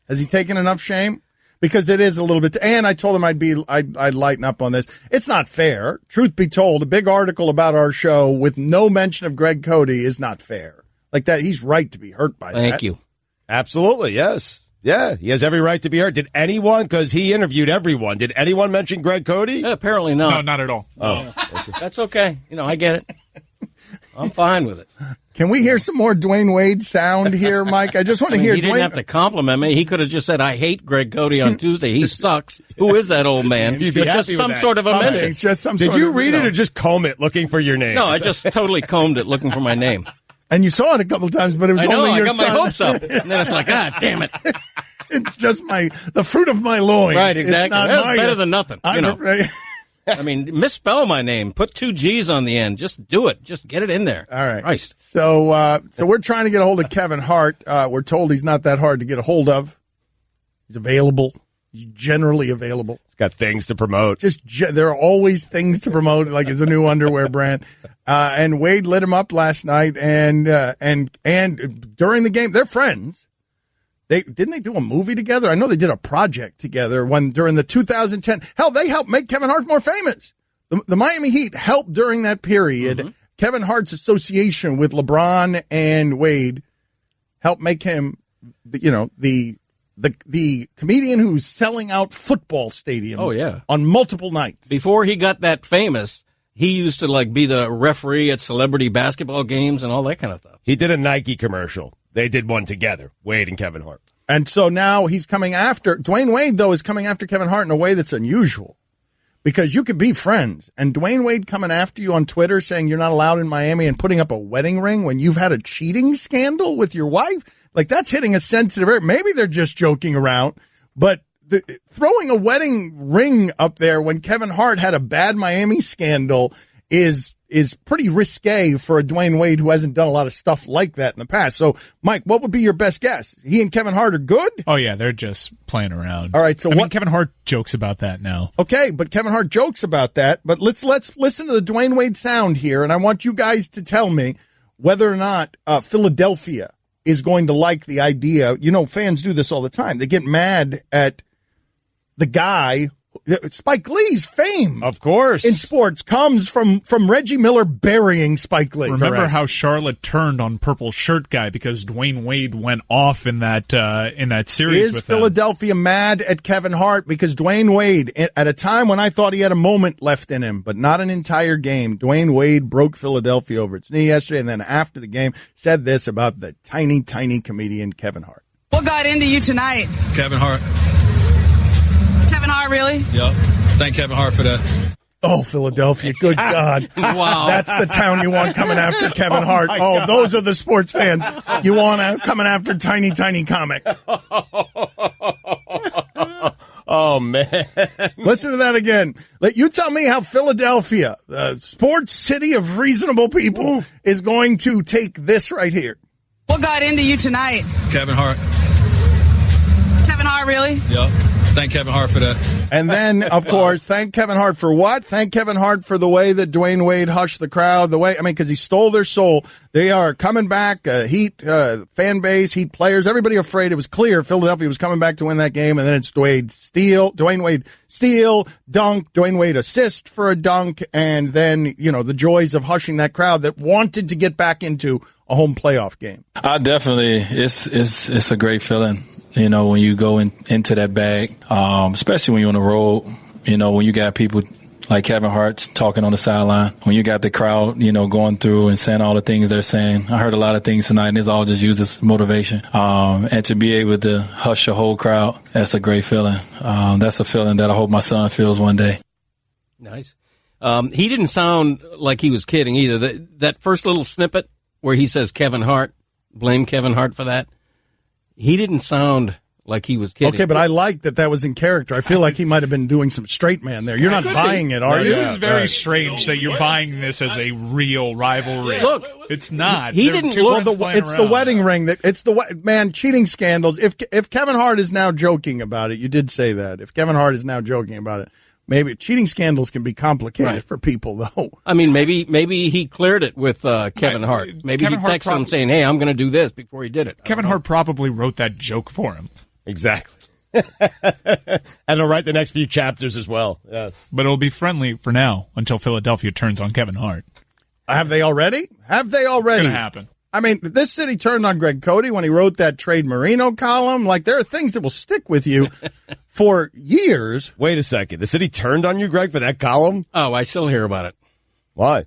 S3: Has he taken enough shame? Because it is a little bit, and I told him I'd lighten up on this. It's not fair. Truth be told, a big article about our show with no mention of Greg Cote is not fair. Like that, he's right to be hurt by that.
S4: Thank you.
S5: Absolutely, yes. Yeah, he has every right to be hurt. Did anyone, because he interviewed everyone, did anyone mention Greg Cote?
S4: Apparently not.
S6: No, not at all.
S5: Oh.
S4: That's okay. I get it. I'm fine with it.
S3: Can we hear some more Dwyane Wade sound here, Mike? I just want to hear
S4: He didn't have to compliment me. He could have just said, I hate Greg Cote on Tuesday. He sucks. Who is that old man?
S5: You'd be
S4: it's just some sort of a mention.
S3: It's just some
S5: Did
S3: sort
S5: you
S3: of,
S5: read it or just comb it looking for your name?
S4: No, I just totally combed it looking for my name.
S3: And you saw it a couple of times, but it was only your son.
S4: I got my hopes up. And then it's like, damn it.
S3: It's just the fruit of my loins.
S4: Right, exactly.
S3: It's not
S4: better than nothing. I mean, misspell my name. Put 2 G's on the end. Just do it. Just get it in there.
S3: All right.
S4: Christ.
S3: So we're trying to get a hold of Kevin Hart. We're told he's not that hard to get a hold of. He's available. He's generally available.
S5: He's got things to promote.
S3: There are always things to promote, like his new underwear brand. And Wade lit him up last night, and during the game, they're friends. Didn't they do a movie together? I know they did a project together during the 2010. Hell, they helped make Kevin Hart more famous. The Miami Heat helped during that period. Mm-hmm. Kevin Hart's association with LeBron and Wade helped make him, the comedian who's selling out football stadiums on multiple nights.
S4: Before he got that famous, he used to be the referee at celebrity basketball games and all that kind of stuff.
S5: He did a Nike commercial. They did one together, Wade and Kevin Hart.
S3: And so now he's coming after, Dwyane Wade, though, is coming after Kevin Hart in a way that's unusual. Because you could be friends, and Dwyane Wade coming after you on Twitter saying you're not allowed in Miami and putting up a wedding ring when you've had a cheating scandal with your wife, that's hitting a sensitive area. Maybe they're just joking around, but throwing a wedding ring up there when Kevin Hart had a bad Miami scandal is pretty risque for a Dwyane Wade who hasn't done a lot of stuff like that in the past. So, Mike, what would be your best guess? He and Kevin Hart are good?
S6: Oh, yeah, they're just playing around.
S3: All right, so
S6: Kevin Hart jokes about that now.
S3: Okay, but Kevin Hart jokes about that. But let's listen to the Dwyane Wade sound here, and I want you guys to tell me whether or not Philadelphia is going to like the idea. Fans do this all the time. They get mad at the guy. Spike Lee's fame,
S5: of course,
S3: in sports comes from Reggie Miller burying Spike Lee.
S6: Remember how Charlotte turned on Purple Shirt Guy because Dwyane Wade went off in that series.
S3: Is Philadelphia mad at Kevin Hart because Dwyane Wade, at a time when I thought he had a moment left in him, but not an entire game, Dwyane Wade broke Philadelphia over its knee yesterday, and then after the game said this about the tiny comedian Kevin Hart.
S16: What got into you tonight?
S17: Kevin Hart.
S16: Kevin Hart, really?
S17: Yep. Thank Kevin Hart for that.
S3: Oh, Philadelphia. Good God.
S4: Wow.
S3: That's the town you want coming after Kevin Hart. Oh, those are the sports fans you want coming after tiny comic.
S5: Oh, man.
S3: Listen to that again. You tell me how Philadelphia, the sports city of reasonable people, is going to take this right here.
S16: What got into you tonight?
S17: Kevin Hart.
S16: Kevin Hart, really?
S17: Yep. Thank Kevin Hart for that.
S3: And then, of course, thank Kevin Hart for what? Thank Kevin Hart for the way that Dwyane Wade hushed the crowd. Because he stole their soul. They are coming back. Heat fan base, Heat players, everybody afraid. It was clear Philadelphia was coming back to win that game. And then it's Dwyane Wade steal, dunk, Dwyane Wade assist for a dunk, and then the joys of hushing that crowd that wanted to get back into a home playoff game.
S12: It's a great feeling. When you go into that bag, especially when you're on the road, when you got people like Kevin Hart talking on the sideline, when you got the crowd, going through and saying all the things they're saying. I heard a lot of things tonight, and it's all just used as motivation. And to be able to hush a whole crowd, that's a great feeling. That's a feeling that I hope my son feels one day.
S4: Nice. He didn't sound like he was kidding either. That first little snippet where he says Kevin Hart, blame Kevin Hart for that. He didn't sound like he was kidding.
S3: Okay, but I like that was in character. I feel like he might have been doing some straight man there. You're not buying it, are you?
S6: This is very strange that you're buying this as a real rivalry.
S4: Look,
S6: it's not.
S4: He didn't look.
S3: It's the wedding ring cheating scandals. If Kevin Hart is now joking about it, you did say that. If Kevin Hart is now joking about it, maybe cheating scandals can be complicated for people, though.
S4: I mean, maybe he cleared it with Kevin Hart. Maybe Kevin he texted him saying, "Hey, I'm going to do this" before he did it.
S6: Kevin Hart probably wrote that joke for him.
S5: Exactly. And he'll write the next few chapters as well. Yes.
S6: But it'll be friendly for now until Philadelphia turns on Kevin Hart.
S3: Have they already?
S6: It's going to happen.
S3: I mean, this city turned on Greg Cote when he wrote that Trade Marino column. There are things that will stick with you for years.
S5: Wait a second. The city turned on you, Greg, for that column?
S4: Oh, I still hear about it.
S5: Why?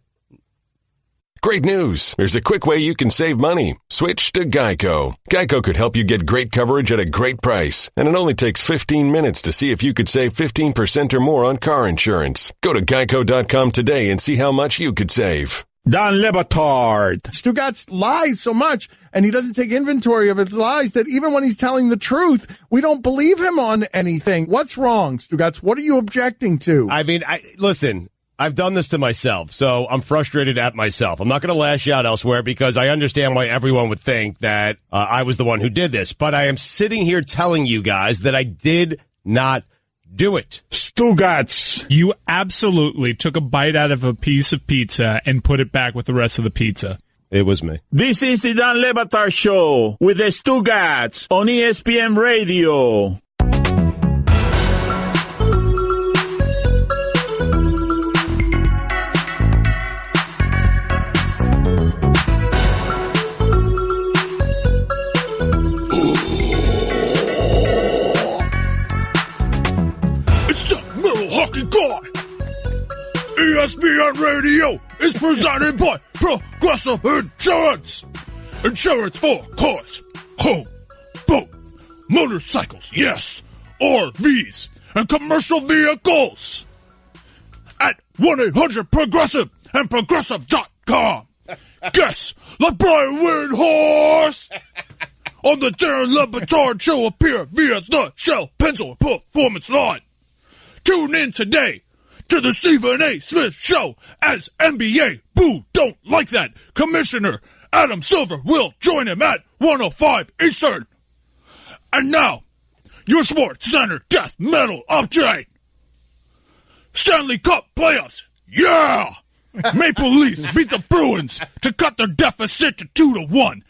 S18: Great news. There's a quick way you can save money. Switch to Geico. Geico could help you get great coverage at a great price. And it only takes 15 minutes to see if you could save 15% or more on car insurance. Go to geico.com today and see how much you could save.
S2: Don Batard.
S3: Stugotz lies so much, and he doesn't take inventory of his lies, that even when he's telling the truth, we don't believe him on anything. What's wrong, Stugotz? What are you objecting to?
S5: I mean, listen, I've done this to myself, so I'm frustrated at myself. I'm not going to lash out elsewhere because I understand why everyone would think that I was the one who did this. But I am sitting here telling you guys that I did not do it.
S2: Stugotz.
S6: You absolutely took a bite out of a piece of pizza and put it back with the rest of the pizza.
S5: It was me.
S2: This is the Dan Le Batard Show with the Stugotz on ESPN Radio.
S19: It's the Middle Hockey Guy. ESPN Radio is presented by Progressive Insurance. Insurance for cars, home, boat, motorcycles, yes, RVs, and commercial vehicles. At 1-800-PROGRESSIVE and Progressive.com. Guests like Brian Windhorst on the Dan Le Batard Show appear via the Shell Pencil Performance Line. Tune in today to the Stephen A. Smith Show as NBA Boo Don't Like That Commissioner Adam Silver will join him at 1:05 Eastern. And now, your Sports Center Death Metal update. Stanley Cup playoffs, yeah! Maple Leafs beat the Bruins to cut their deficit to 2-1.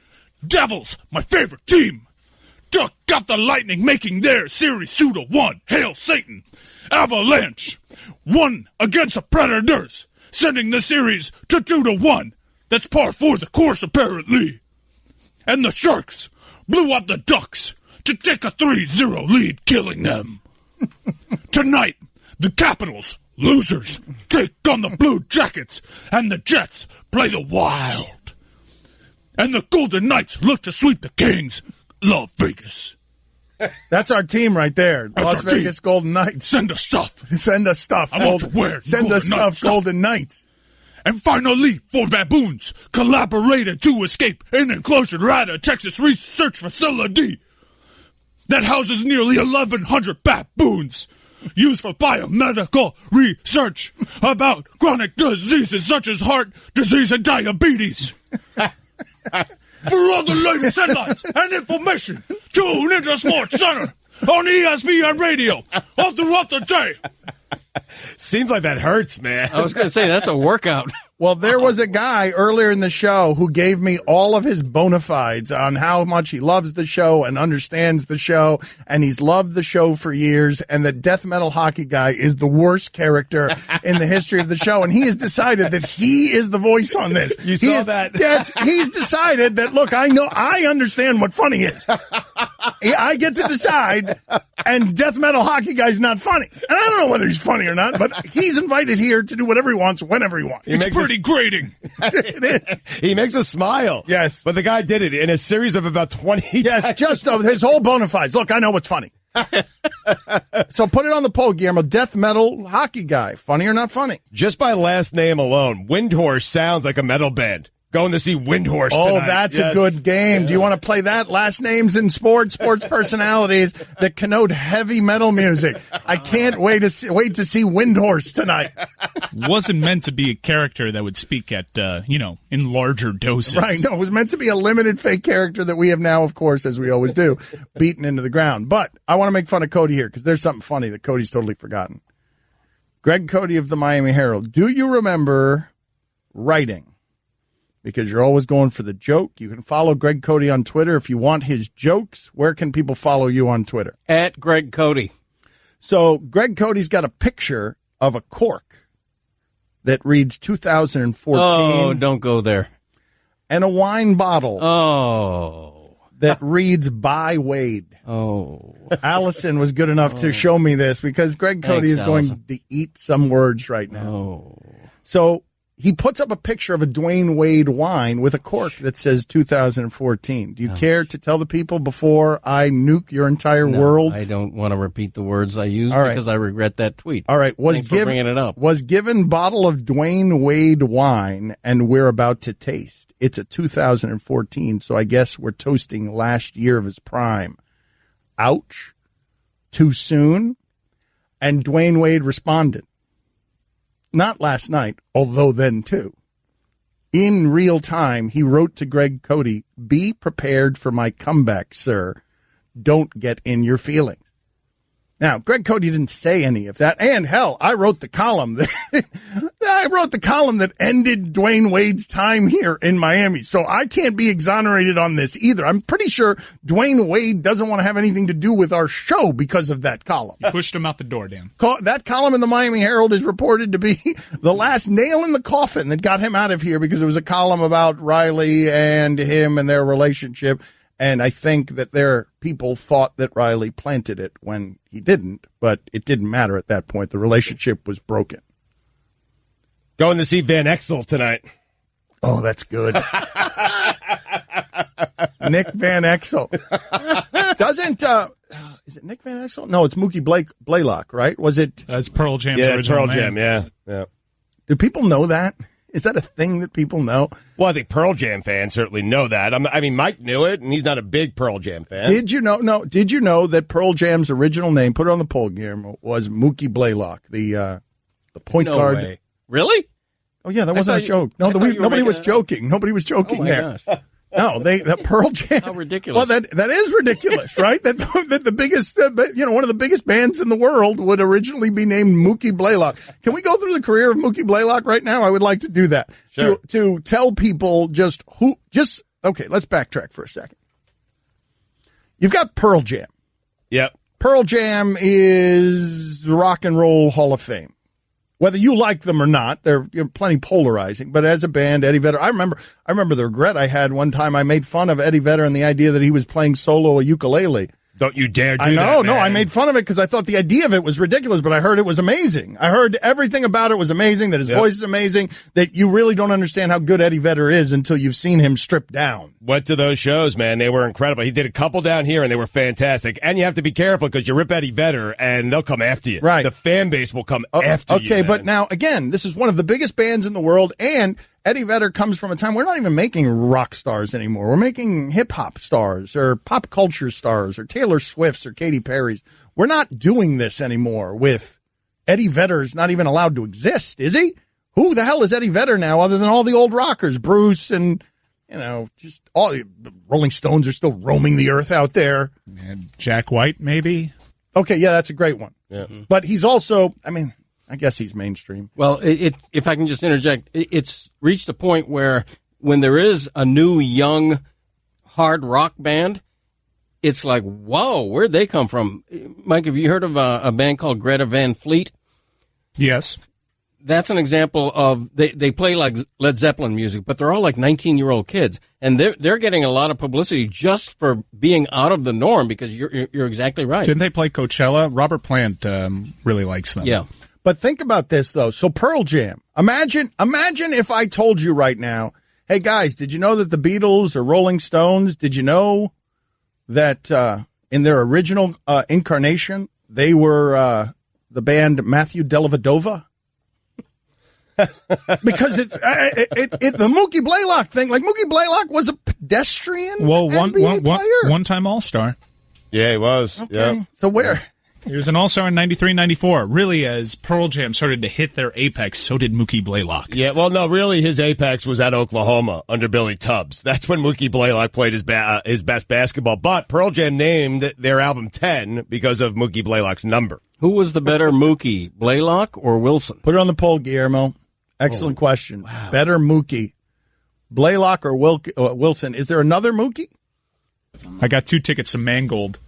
S19: Devils, my favorite team, took out the Lightning, making their series 2-1. Hail Satan! Avalanche won against the Predators, sending the series to 2-1. That's par for the course, apparently. And the Sharks blew out the Ducks to take a 3-0 lead, killing them. Tonight, the Capitals, losers, take on the Blue Jackets, and the Jets play the Wild. And the Golden Knights look to sweep the Kings. Love Vegas.
S3: That's our team right there.
S19: That's
S3: Las Vegas
S19: team.
S3: Golden Knights.
S19: Send us stuff.
S3: Send us stuff.
S19: I want to wear
S3: Send us stuff, Golden Knights.
S19: And finally, 4 baboons collaborated to escape an enclosure at a Texas research facility that houses nearly 1,100 baboons used for biomedical research about chronic diseases such as heart disease and diabetes. For all the latest headlines and information, tune into Sports Center on ESPN Radio all throughout the day.
S5: Seems like that hurts, man.
S4: I was going to say, that's a workout.
S3: Well, there was a guy earlier in the show who gave me all of his bona fides on how much he loves the show and understands the show, and he's loved the show for years, and the Death Metal Hockey Guy is the worst character in the history of the show, and he has decided that he is the voice on this.
S5: You saw that?
S3: Yes, he's decided that, look, I understand what funny is. I get to decide, and Death Metal Hockey Guy's not funny. And I don't know whether he's funny or not, but he's invited here to do whatever he wants, whenever he wants.
S19: It's pretty grating.
S3: It is.
S5: He makes us smile.
S3: Yes.
S5: But the guy did it in a series of about 20
S3: Yes,
S5: times.
S3: just his whole bona fides. Look, I know what's funny. So put it on the poll, Guillermo. Death Metal Hockey Guy. Funny or not funny?
S5: Just by last name alone, Windhorst sounds like a metal band. Going to see Windhorst
S3: Oh,
S5: tonight.
S3: that's
S5: Yes.
S3: a good game.
S5: Yeah.
S3: Do you want to play that? Last names in sports personalities that connote heavy metal music. I can't wait to see Windhorst tonight.
S6: Wasn't meant to be a character that would speak at, in larger doses.
S3: Right. No, it was meant to be a limited fake character that we have now, of course, as we always do, beaten into the ground. But I want to make fun of Cody here because there's something funny that Cody's totally forgotten. Greg Cote of the Miami Herald. Do you remember writing? Because you're always going for the joke. You can follow Greg Cote on Twitter if you want his jokes. Where can people follow you on Twitter?
S4: At Greg Cote.
S3: So Greg Cote's got a picture of a cork that reads 2014.
S4: Oh, don't go there.
S3: And a wine bottle.
S4: Oh.
S3: That reads by Wade.
S4: Oh.
S3: Allison was good enough to show me this because Greg Cote is going to eat some words right now.
S4: Oh.
S3: So he puts up a picture of a Dwyane Wade wine with a cork that says 2014. Do you care to tell the people before I nuke your entire world?
S4: I don't want to repeat the words I used because I regret that tweet.
S3: All right.
S4: Thanks for bringing it up.
S3: Was given bottle of Dwyane Wade wine, and we're about to taste. It's a 2014, so I guess we're toasting last year of his prime. Ouch. Too soon? And Dwyane Wade responded. Not last night, although then too. In real time, he wrote to Greg Cote, "Be prepared for my comeback, sir. Don't get in your feelings." Now, Greg Cote didn't say any of that. And hell, I wrote the column that ended Dwyane Wade's time here in Miami. So I can't be exonerated on this either. I'm pretty sure Dwyane Wade doesn't want to have anything to do with our show because of that column.
S6: You pushed him out the door, Dan.
S3: That column in the Miami Herald is reported to be the last nail in the coffin that got him out of here, because it was a column about Riley and him and their relationship. And I think that their people thought that Riley planted it when he didn't, but it didn't matter at that point. The relationship was broken.
S5: Going to see Van Exel tonight.
S3: Oh, that's good. Nick Van Exel. Doesn't, is it Nick Van Exel? No, it's Mookie Blaylock, right? Was it?
S6: It's Pearl Jam's
S5: original
S6: original
S5: Pearl Jam,
S6: name.
S5: yeah.
S3: Do people know that? Is that a thing that people know?
S5: Well, I think Pearl Jam fans certainly know that. I mean, Mike knew it, and he's not a big Pearl Jam fan.
S3: Did you know? No. Did you know that Pearl Jam's original name, put it on the poll, Guillermo, was Mookie Blaylock, the point guard.
S4: Way. Really?
S3: Oh yeah, that wasn't a joke. No, nobody was joking. Nobody was joking there. Gosh. No, the Pearl Jam.
S4: How ridiculous!
S3: Well, that is ridiculous, right? that the biggest, one of the biggest bands in the world would originally be named Mookie Blaylock. Can we go through the career of Mookie Blaylock right now? I would like to do that.
S5: Sure.
S3: To tell people okay. Let's backtrack for a second. You've got Pearl Jam.
S5: Yep.
S3: Pearl Jam is Rock and Roll Hall of Fame. Whether you like them or not, they're plenty polarizing. But as a band, Eddie Vedder, I remember the regret I had one time. I made fun of Eddie Vedder and the idea that he was playing solo a ukulele.
S5: Don't you dare do that,
S3: No,
S5: man.
S3: I made fun of it because I thought the idea of it was ridiculous, but I heard it was amazing. I heard everything about it was amazing, that his voice is amazing, that you really don't understand how good Eddie Vedder is until you've seen him stripped down.
S5: Went to those shows, man. They were incredible. He did a couple down here, and they were fantastic. And you have to be careful because you rip Eddie Vedder, and they'll come after you.
S3: Right.
S5: The fan base will come after you.
S3: Okay, but now, again, this is one of the biggest bands in the world, and Eddie Vedder comes from a time we're not even making rock stars anymore. We're making hip-hop stars or pop culture stars or Taylor Swifts or Katy Perry's. We're not doing this anymore with Eddie Vedder's not even allowed to exist, is he? Who the hell is Eddie Vedder now other than all the old rockers? Bruce and, just all the Rolling Stones are still roaming the earth out there.
S6: And Jack White, maybe?
S3: Okay, yeah, that's a great one.
S5: Yeah.
S3: But he's also, I guess he's mainstream.
S4: Well, if I can just interject, it's reached a point where when there is a new, young, hard rock band, it's like, whoa, where'd they come from? Mike, have you heard of a band called Greta Van Fleet?
S6: Yes.
S4: That's an example of, they play like Led Zeppelin music, but they're all like 19-year-old kids. And they're getting a lot of publicity just for being out of the norm, because you're exactly right.
S6: Didn't they play Coachella? Robert Plant really likes them.
S4: Yeah.
S3: But think about this, though. So Pearl Jam. Imagine if I told you right now, hey, guys, did you know that the Beatles or Rolling Stones, did you know that in their original incarnation, they were the band Matthew Dellavedova? Because it's the Mookie Blaylock thing. Like, Mookie Blaylock was a pedestrian NBA player.
S6: One-time All-Star.
S5: Yeah, he was.
S3: Okay.
S5: Yep.
S3: So where?
S6: He was an All-Star in 93, 94. Really, as Pearl Jam started to hit their apex, so did Mookie Blaylock.
S5: Yeah, well, no, really, his apex was at Oklahoma under Billy Tubbs. That's when Mookie Blaylock played his best basketball. But Pearl Jam named their album 10 because of Mookie Blaylock's number.
S4: Who was the better Mookie, Blaylock or Wilson?
S3: Put it on the poll, Guillermo. Excellent question. Wow. Better Mookie, Blaylock or Wilson? Is there another Mookie?
S6: I got 2 tickets to Mangold.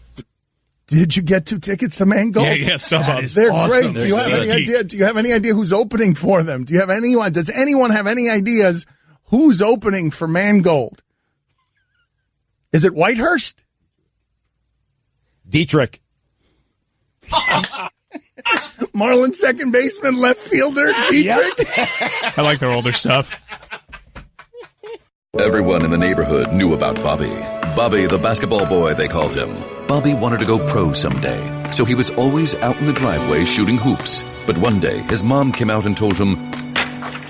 S3: Did you get 2 tickets to Mangold?
S6: Yeah, StubHub.
S3: They're
S6: awesome.
S3: great. Do you have any idea? Do you have any idea who's opening for them? Do you have anyone? Does anyone have any ideas who's opening for Mangold? Is it Whitehurst?
S5: Dietrich.
S3: Marlins second baseman, left fielder, Dietrich.
S6: I like their older stuff.
S20: Everyone in the neighborhood knew about Bobby. Bobby, the basketball boy, they called him. Bobby wanted to go pro someday, so he was always out in the driveway shooting hoops. But one day, his mom came out and told him,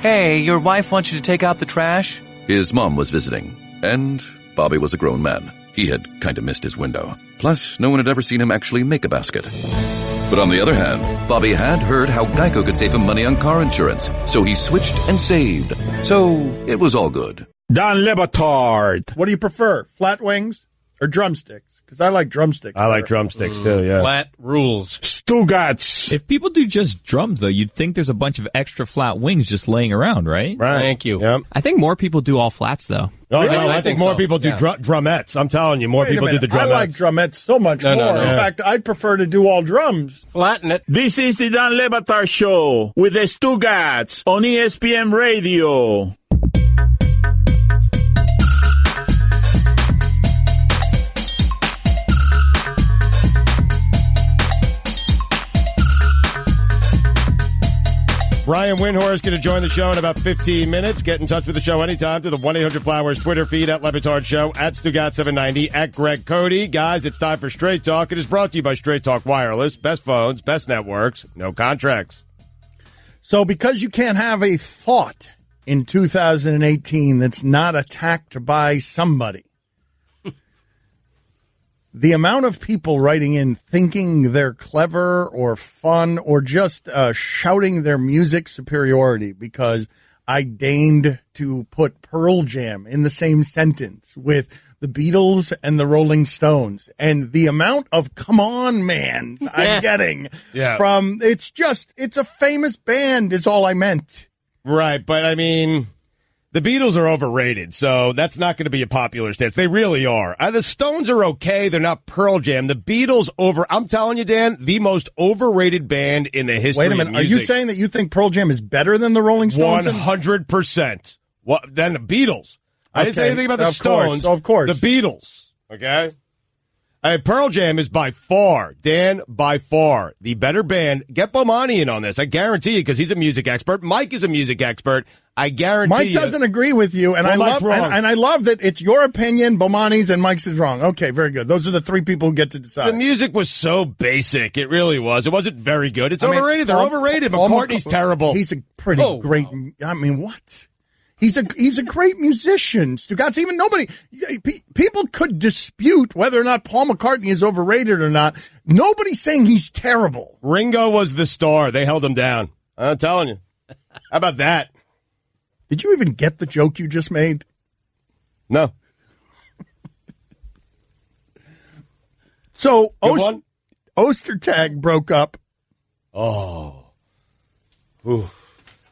S21: "Hey, your wife wants you to take out the trash."
S20: His mom was visiting, and Bobby was a grown man. He had kind of missed his window. Plus, no one had ever seen him actually make a basket. But on the other hand, Bobby had heard how Geico could save him money on car insurance, so he switched and saved. So, it was all good.
S2: Don Le Batard.
S3: What do you prefer, flat wings Or drumsticks, because I like drumsticks.
S5: I like drumsticks, too, yeah.
S4: Flat rules.
S2: Stugotz.
S1: If people do just drums, though, you'd think there's a bunch of extra flat wings just laying around, right?
S5: Right.
S4: Thank you.
S5: Yep.
S1: I think more people do all flats, though.
S5: Oh,
S4: Really?
S5: no, I think more
S4: so.
S5: people do drumettes. I'm telling you, more
S3: Wait a
S5: people do
S3: minute,
S5: the drumettes.
S3: I like drumettes so much more. In fact, I'd prefer to do all drums.
S4: Flatten it.
S2: This is the Dan Le Batard Show with the Stugotz on ESPN Radio.
S5: Brian Windhorst is going to join the show in about 15 minutes. Get in touch with the show anytime to the 1-800-Flowers Twitter feed at Le Batard Show, at Stugotz790, at Greg Cote. Guys, it's time for Straight Talk. It is brought to you by Straight Talk Wireless. Best phones, best networks, no contracts.
S3: So because you can't have a thought in 2018 that's not attacked by somebody, the amount of people writing in thinking they're clever or fun or just shouting their music superiority because I deigned to put Pearl Jam in the same sentence with the Beatles and the Rolling Stones, and the amount of come on mans I'm getting from it's a famous band is all I meant.
S5: Right, but I mean, the Beatles are overrated, so that's not going to be a popular stance. They really are. The Stones are okay. They're not Pearl Jam. The Beatles I'm telling you, Dan, the most overrated band in the history of music.
S3: Wait a minute. Are you saying that you think Pearl Jam is better than the Rolling Stones?
S5: 100%. Than the Beatles. I didn't say anything about the Stones.
S3: Of course.
S5: The Beatles. Okay? Pearl Jam is by far, Dan, by far, the better band. Get Bomani in on this. I guarantee you, because he's a music expert. Mike is a music expert. I guarantee
S3: Mike doesn't agree with you, and I love that it's your opinion, Bomani's, and Mike's is wrong. Okay, very good. Those are the three people who get to decide.
S5: The music was so basic. It really was. It wasn't very good. It's overrated. They're overrated. McCartney's terrible.
S3: He's a pretty great. I mean, what? He's a great musician. Stugotz, even nobody, people could dispute whether or not Paul McCartney is overrated or not. Nobody's saying he's terrible.
S5: Ringo was the star. They held him down. I'm telling you. How about that?
S3: Did you even get the joke you just made?
S5: No.
S3: So, Ostertag broke up.
S5: Oh. Ooh.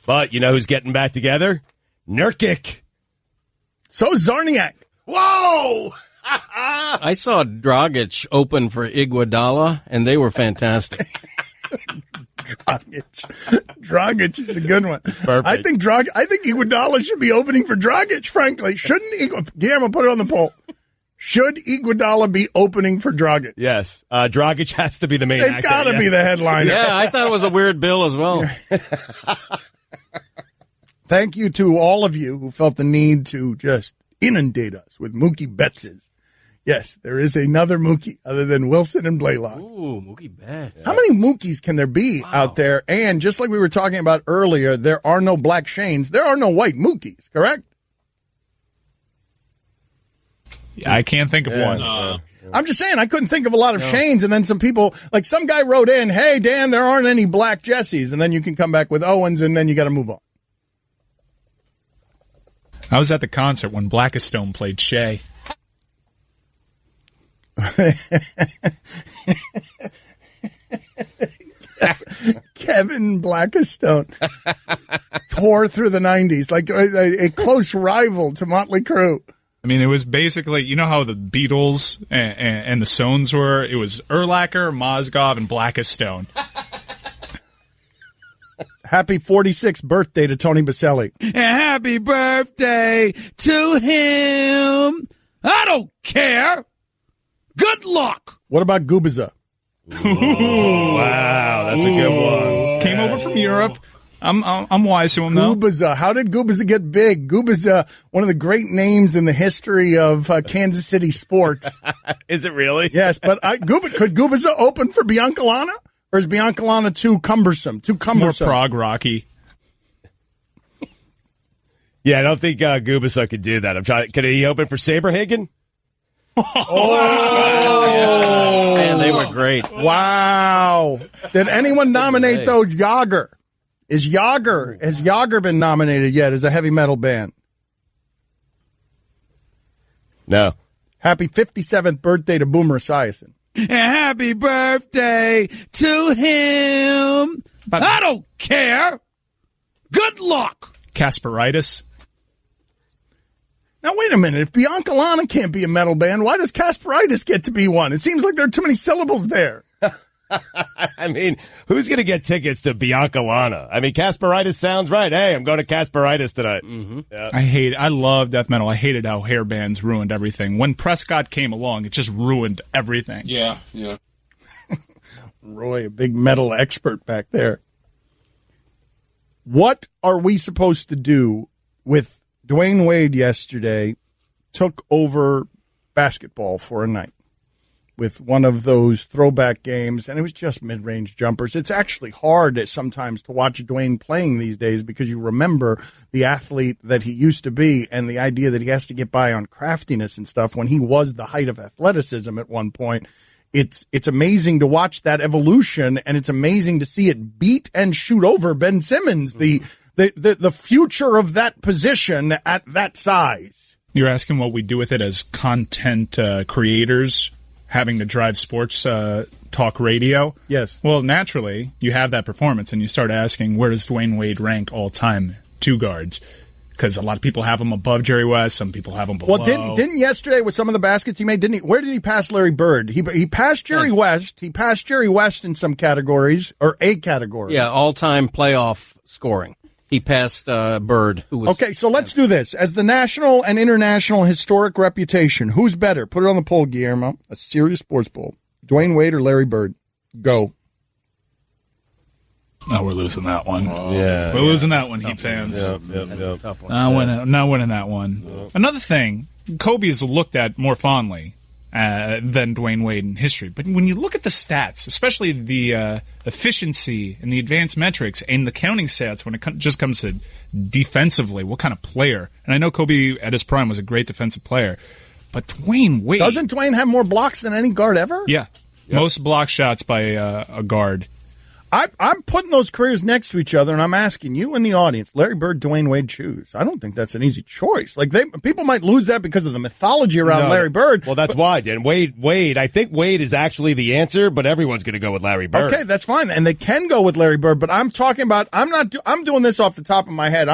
S5: But you know who's getting back together? Nurkic.
S3: So Zarniak.
S5: Whoa!
S4: I saw Dragic open for Iguodala, and they were fantastic.
S3: Dragic is a good one.
S5: Perfect.
S3: I think Iguodala should be opening for Dragic, frankly. Shouldn't Guillermo put it on the poll? Should Iguodala be opening for Dragic?
S5: Yes. Dragic has to be the main actor.
S3: They've got to be the headliner.
S4: Yeah, I thought it was a weird bill as well.
S3: Thank you to all of you who felt the need to just inundate us with Mookie Bettses. Yes, there is another Mookie other than Wilson and Blaylock.
S4: Ooh, Mookie Betts.
S3: How many Mookies can there be out there? And just like we were talking about earlier, there are no black Shanes. There are no white Mookies, correct?
S6: Yeah, I can't think of one.
S3: I'm just saying, I couldn't think of a lot of Shanes, and then some people, like some guy wrote in, hey, Dan, there aren't any black Jessies, and then you can come back with Owens, and then you got to move on.
S6: I was at the concert when Blackistone played Shea.
S3: Kevin Blackistone tore through the 90s, like a close rival to Motley Crue.
S6: I mean, it was basically, you know how the Beatles and the Stones were? It was Urlacher, Mozgov, and Blackistone.
S3: Happy 46th birthday to Tony Baselli.
S19: Happy birthday to him. I don't care. Good luck.
S3: What about Gubiza?
S5: Wow, that's a good one.
S6: Came over from Europe. I'm wise to him, though.
S3: Gubiza. How did Gubiza get big? Gubiza, one of the great names in the history of Kansas City sports.
S5: Is it really?
S3: Yes, but could Gubiza open for Biancalana? Or is Biancalana too cumbersome?
S6: More prog rocky.
S5: Yeah, I don't think Gubiza could do that. Could he open for Saberhagen?
S3: Oh,
S4: man, they were great.
S3: Wow. Did anyone nominate though Yager? Has Yager been nominated yet as a heavy metal band?
S5: No.
S3: Happy 57th birthday to Boomer Esiason.
S2: Happy birthday to him. I don't care. Good luck.
S6: Casperitis.
S3: Now, wait a minute. If Bianca Lana can't be a metal band, why does Casperitis get to be one? It seems like there are too many syllables there.
S5: I mean, who's going to get tickets to Bianca Lana? I mean, Casperitis sounds right. Hey, I'm going to Casperitis tonight.
S6: Mm-hmm. Yeah. I love death metal. I hated how hair bands ruined everything. When Prescott came along, it just ruined everything.
S12: Yeah.
S3: Roy, a big metal expert back there. What are we supposed to do with Dwyane Wade yesterday took over basketball for a night with one of those throwback games, and it was just mid-range jumpers. It's actually hard sometimes to watch Dwyane playing these days because you remember the athlete that he used to be and the idea that he has to get by on craftiness and stuff when he was the height of athleticism at one point. It's amazing to watch that evolution, and it's amazing to see it beat and shoot over Ben Simmons, the future of that position at that size.
S6: You're asking what we do with it as content creators, having to drive sports talk radio?
S3: Yes.
S6: Well, naturally, you have that performance, and you start asking, where does Dwyane Wade rank all-time two guards? Because a lot of people have him above Jerry West, some people have him below.
S3: Well, didn't yesterday with some of the baskets he made, didn't he? Where did he pass Larry Bird? He passed Jerry West. He passed Jerry West in some categories, or a category.
S4: Yeah, all-time playoff scoring. He passed Bird. Who was
S3: okay, so let's do this. As the national and international historic reputation, who's better? Put it on the poll, Guillermo. A serious sports poll. Dwyane Wade or Larry Bird? Go.
S6: No, we're losing that one.
S5: Yeah,
S6: we're losing that one, Heat fans.
S5: Yep.
S4: A tough one.
S6: Not winning that one. Yep. Another thing, Kobe's looked at more fondly than Dwyane Wade in history. But when you look at the stats, especially the efficiency and the advanced metrics and the counting stats when it just comes to defensively, what kind of player? And I know Kobe at his prime was a great defensive player, but Dwyane Wade...
S3: Doesn't Dwyane have more blocks than any guard ever?
S6: Yeah. Yep. Most block shots by a guard.
S3: I'm putting those careers next to each other, and I'm asking you in the audience, Larry Bird, Dwyane Wade, choose. I don't think that's an easy choice. Like people might lose that because of the mythology around Larry Bird.
S5: Well, that's why, Dan. Wade. I think Wade is actually the answer, but everyone's going to go with Larry Bird.
S3: Okay, that's fine, and they can go with Larry Bird. But I'm talking about. I'm doing this off the top of my head.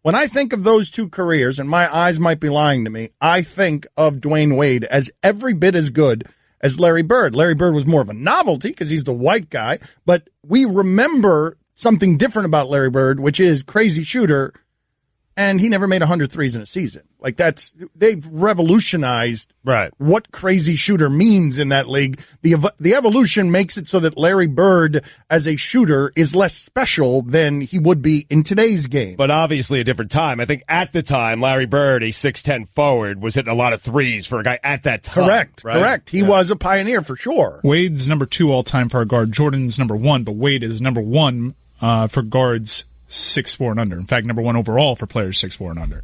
S3: When I think of those two careers, and my eyes might be lying to me, I think of Dwyane Wade as every bit as good as Larry Bird. Larry Bird was more of a novelty because he's the white guy, but we remember something different about Larry Bird, which is crazy shooter, and he never made 100 threes in a season. Like they've revolutionized what crazy shooter means in that league. The evolution makes it so that Larry Bird as a shooter is less special than he would be in today's game.
S5: But obviously a different time. I think at the time, Larry Bird, a 6'10" forward, was hitting a lot of threes for a guy at that time.
S3: Correct. He was a pioneer for sure.
S6: Wade's number 2 all-time for a guard. Jordan's number 1, but Wade is number 1 for guards 6'4" and under. In fact, number 1 overall for players 6'4" and under.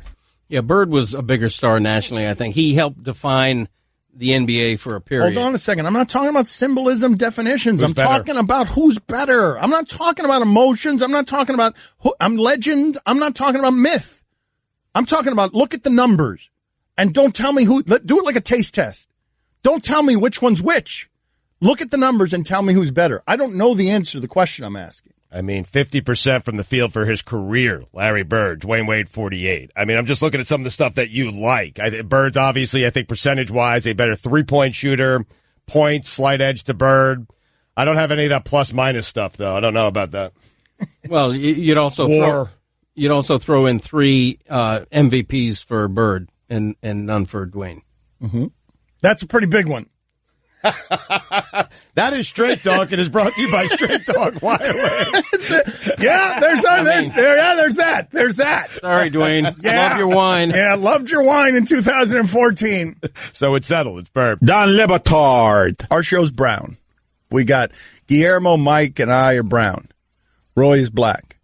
S4: Yeah, Bird was a bigger star nationally, I think. He helped define the NBA for a period.
S3: Hold on a second. I'm not talking about symbolism definitions. I'm talking about who's better. I'm not talking about emotions. I'm not talking about I'm legend. I'm not talking about myth. I'm talking about look at the numbers and don't tell me who. Do it like a taste test. Don't tell me which one's which. Look at the numbers and tell me who's better. I don't know the answer to the question I'm asking.
S5: I mean, 50% from the field for his career, Larry Bird. Dwyane Wade, 48. I mean, I'm just looking at some of the stuff that you like. Bird's obviously, I think, percentage-wise, a better three-point shooter. Points, slight edge to Bird. I don't have any of that plus-minus stuff, though. I don't know about that.
S4: Well, you'd also throw in 3 MVPs for Bird and none for Dwyane.
S3: Mm-hmm. That's a pretty big one.
S5: That is Straight Talk and is brought to you by Straight Talk Wireless.
S3: There's that. There's that.
S4: Sorry, Dwyane. Yeah. Love your wine.
S3: Yeah, loved your wine in 2014.
S5: So it's settled. It's Bird.
S2: Don Le Batard.
S3: Our show's brown. We got Guillermo, Mike, and I are brown. Roy is black.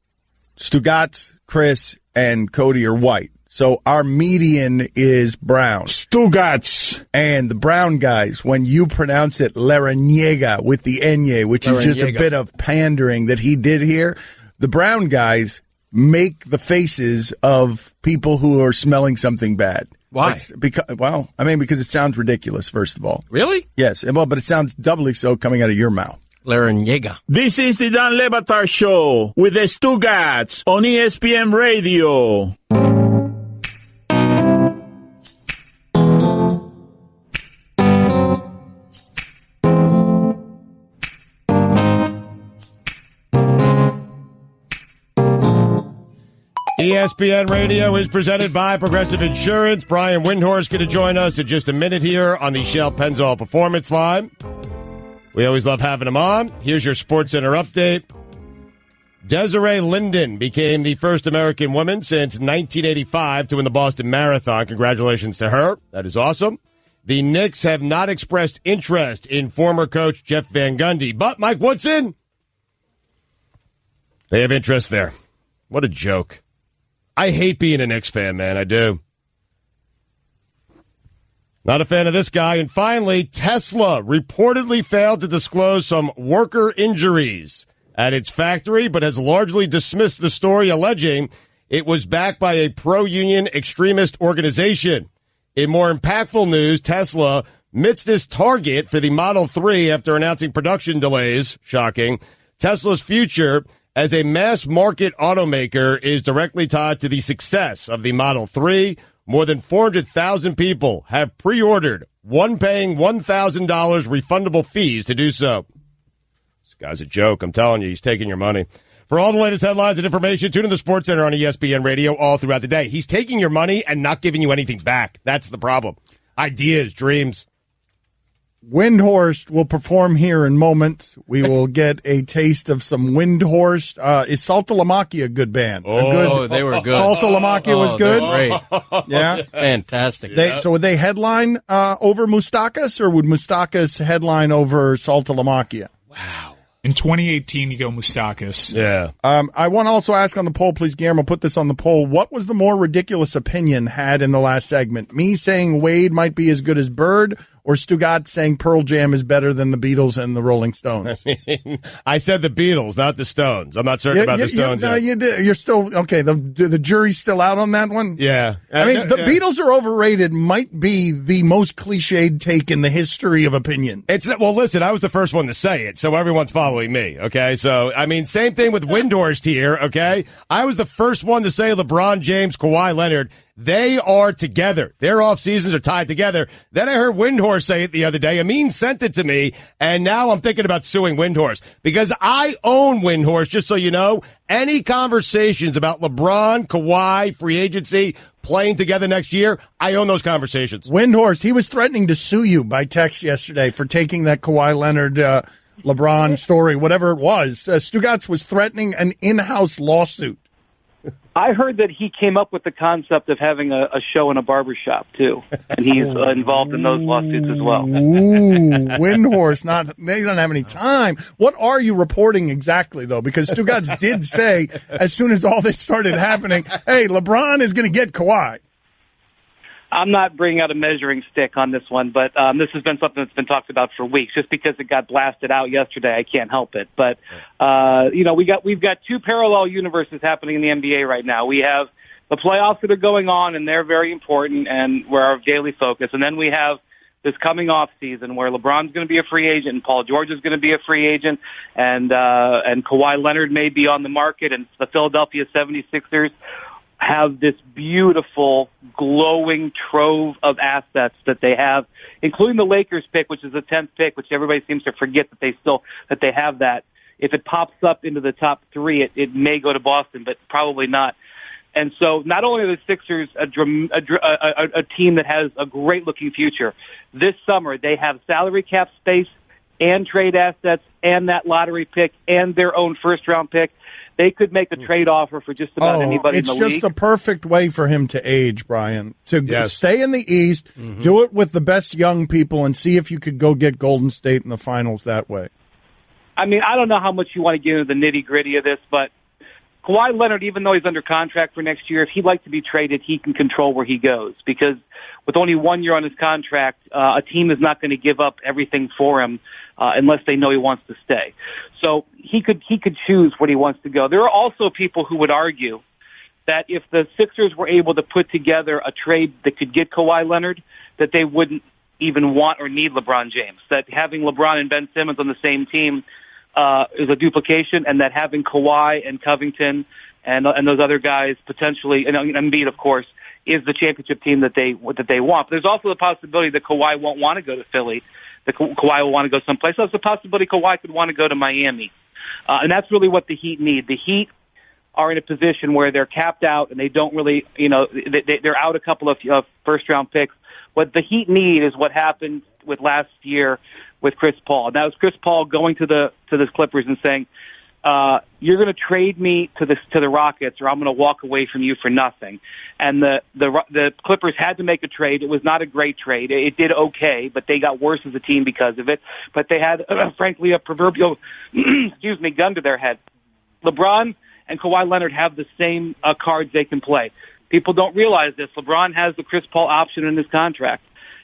S3: Stugotz, Chris, and Cody are white. So our median is brown.
S2: Stugotz.
S3: And the brown guys, when you pronounce it Laraniega with the Enye, which is just a bit of pandering that he did here, the brown guys make the faces of people who are smelling something bad.
S4: Why?
S3: Because it sounds ridiculous, first of all.
S4: Really?
S3: Yes. Well, but it sounds doubly so coming out of your mouth.
S4: Larynjega.
S2: This is the Dan Le Batard Show with the Stugotz on ESPN Radio.
S5: ESPN Radio is presented by Progressive Insurance. Brian Windhorst going to join us in just a minute here on the Shell Pennzoil Performance Line. We always love having him on. Here's your SportsCenter update. Desiree Linden became the first American woman since 1985 to win the Boston Marathon. Congratulations to her. That is awesome. The Knicks have not expressed interest in former coach Jeff Van Gundy, but Mike Woodson, they have interest there. What a joke. I hate being a Knicks fan, man. I do. Not a fan of this guy. And finally, Tesla reportedly failed to disclose some worker injuries at its factory, but has largely dismissed the story, alleging it was backed by a pro-union extremist organization. In more impactful news, Tesla missed this target for the Model 3 after announcing production delays. Shocking. Tesla's future as a mass-market automaker is directly tied to the success of the Model 3. More than 400,000 people have pre-ordered, one paying $1,000 refundable fees to do so. This guy's a joke. I'm telling you, he's taking your money. For all the latest headlines and information, tune in to SportsCenter on ESPN Radio all throughout the day. He's taking your money and not giving you anything back. That's the problem. Ideas, dreams.
S3: Windhorst will perform here in moments. We will get a taste of some Windhorst. Is Saltalamacchia a good band?
S4: They were good.
S3: Saltalamacchia was good?
S4: Great.
S3: Yeah?
S4: Fantastic.
S3: So would they headline over Mustakas, or would Mustakas headline over Saltalamacchia?
S6: Wow. In 2018, you go Mustakas.
S5: Yeah.
S3: I want to also ask on the poll, please, Guillermo, put this on the poll. What was the more ridiculous opinion had in the last segment? Me saying Wade might be as good as Bird, or Stugotz saying Pearl Jam is better than the Beatles and the Rolling Stones?
S5: I said the Beatles, not the Stones. I'm not certain about the Stones.
S3: No, you did. You're still, okay, the jury's still out on that one?
S5: Yeah.
S3: I mean, the Beatles are overrated might be the most cliched take in the history of opinion.
S5: Well, listen, I was the first one to say it, so everyone's following me, okay? So, I mean, same thing with Windhorst here, okay? I was the first one to say LeBron James, Kawhi Leonard, they are together. Their off seasons are tied together. Then I heard Windhorst say it the other day. Amin sent it to me, and now I'm thinking about suing Windhorst because I own Windhorst, just so you know. Any conversations about LeBron, Kawhi, free agency, playing together next year, I own those conversations.
S3: Windhorst, he was threatening to sue you by text yesterday for taking that Kawhi Leonard LeBron story, whatever it was. Stugotz was threatening an in-house lawsuit.
S8: I heard that he came up with the concept of having a show in a barbershop, too. And he's involved in those lawsuits as well.
S3: Ooh, Windhorst, they don't have any time. What are you reporting exactly, though? Because Stugotz did say, as soon as all this started happening, hey, LeBron is going to get Kawhi.
S8: I'm not bringing out a measuring stick on this one, but this has been something that's been talked about for weeks. Just because it got blasted out yesterday, I can't help it. But we've got two parallel universes happening in the NBA right now. We have the playoffs that are going on, and they're very important, and we're our daily focus. And then we have this coming off season where LeBron's going to be a free agent, and Paul George is going to be a free agent, and Kawhi Leonard may be on the market, and the Philadelphia 76ers have this beautiful, glowing trove of assets that they have, including the Lakers pick, which is the 10th pick, which everybody seems to forget that they have that. If it pops up into the top three, it may go to Boston, but probably not. And so not only are the Sixers a team that has a great-looking future, this summer they have salary cap space and trade assets and that lottery pick and their own first-round pick. They could make a trade offer for just about anybody in the league.
S3: It's just the perfect way for him to age, Brian. To stay in the East, do it with the best young people, and see if you could go get Golden State in the finals that way.
S8: I mean, I don't know how much you want to get into the nitty-gritty of this, but Kawhi Leonard, even though he's under contract for next year, if he'd like to be traded, he can control where he goes. Because with only 1 year on his contract, a team is not going to give up everything for him unless they know he wants to stay. So he could choose where he wants to go. There are also people who would argue that if the Sixers were able to put together a trade that could get Kawhi Leonard, that they wouldn't even want or need LeBron James. That having LeBron and Ben Simmons on the same team is a duplication, and that having Kawhi and Covington and those other guys potentially, and Embiid, of course, is the championship team that they want. But there's also the possibility that Kawhi won't want to go to Philly, that Kawhi will want to go someplace else. There's a possibility Kawhi could want to go to Miami. And that's really what the Heat need. The Heat are in a position where they're capped out and they don't really, they're out a couple of first-round picks. What the Heat need is what happened with last year with Chris Paul. And that was Chris Paul going to the Clippers and saying, you're going to trade me to the Rockets, or I'm going to walk away from you for nothing. And the Clippers had to make a trade. It was not a great trade. It did okay, but they got worse as a team because of it. But they had, frankly, a proverbial, gun to their head. LeBron and Kawhi Leonard have the same cards they can play. People don't realize this. LeBron has the Chris Paul option in his contract.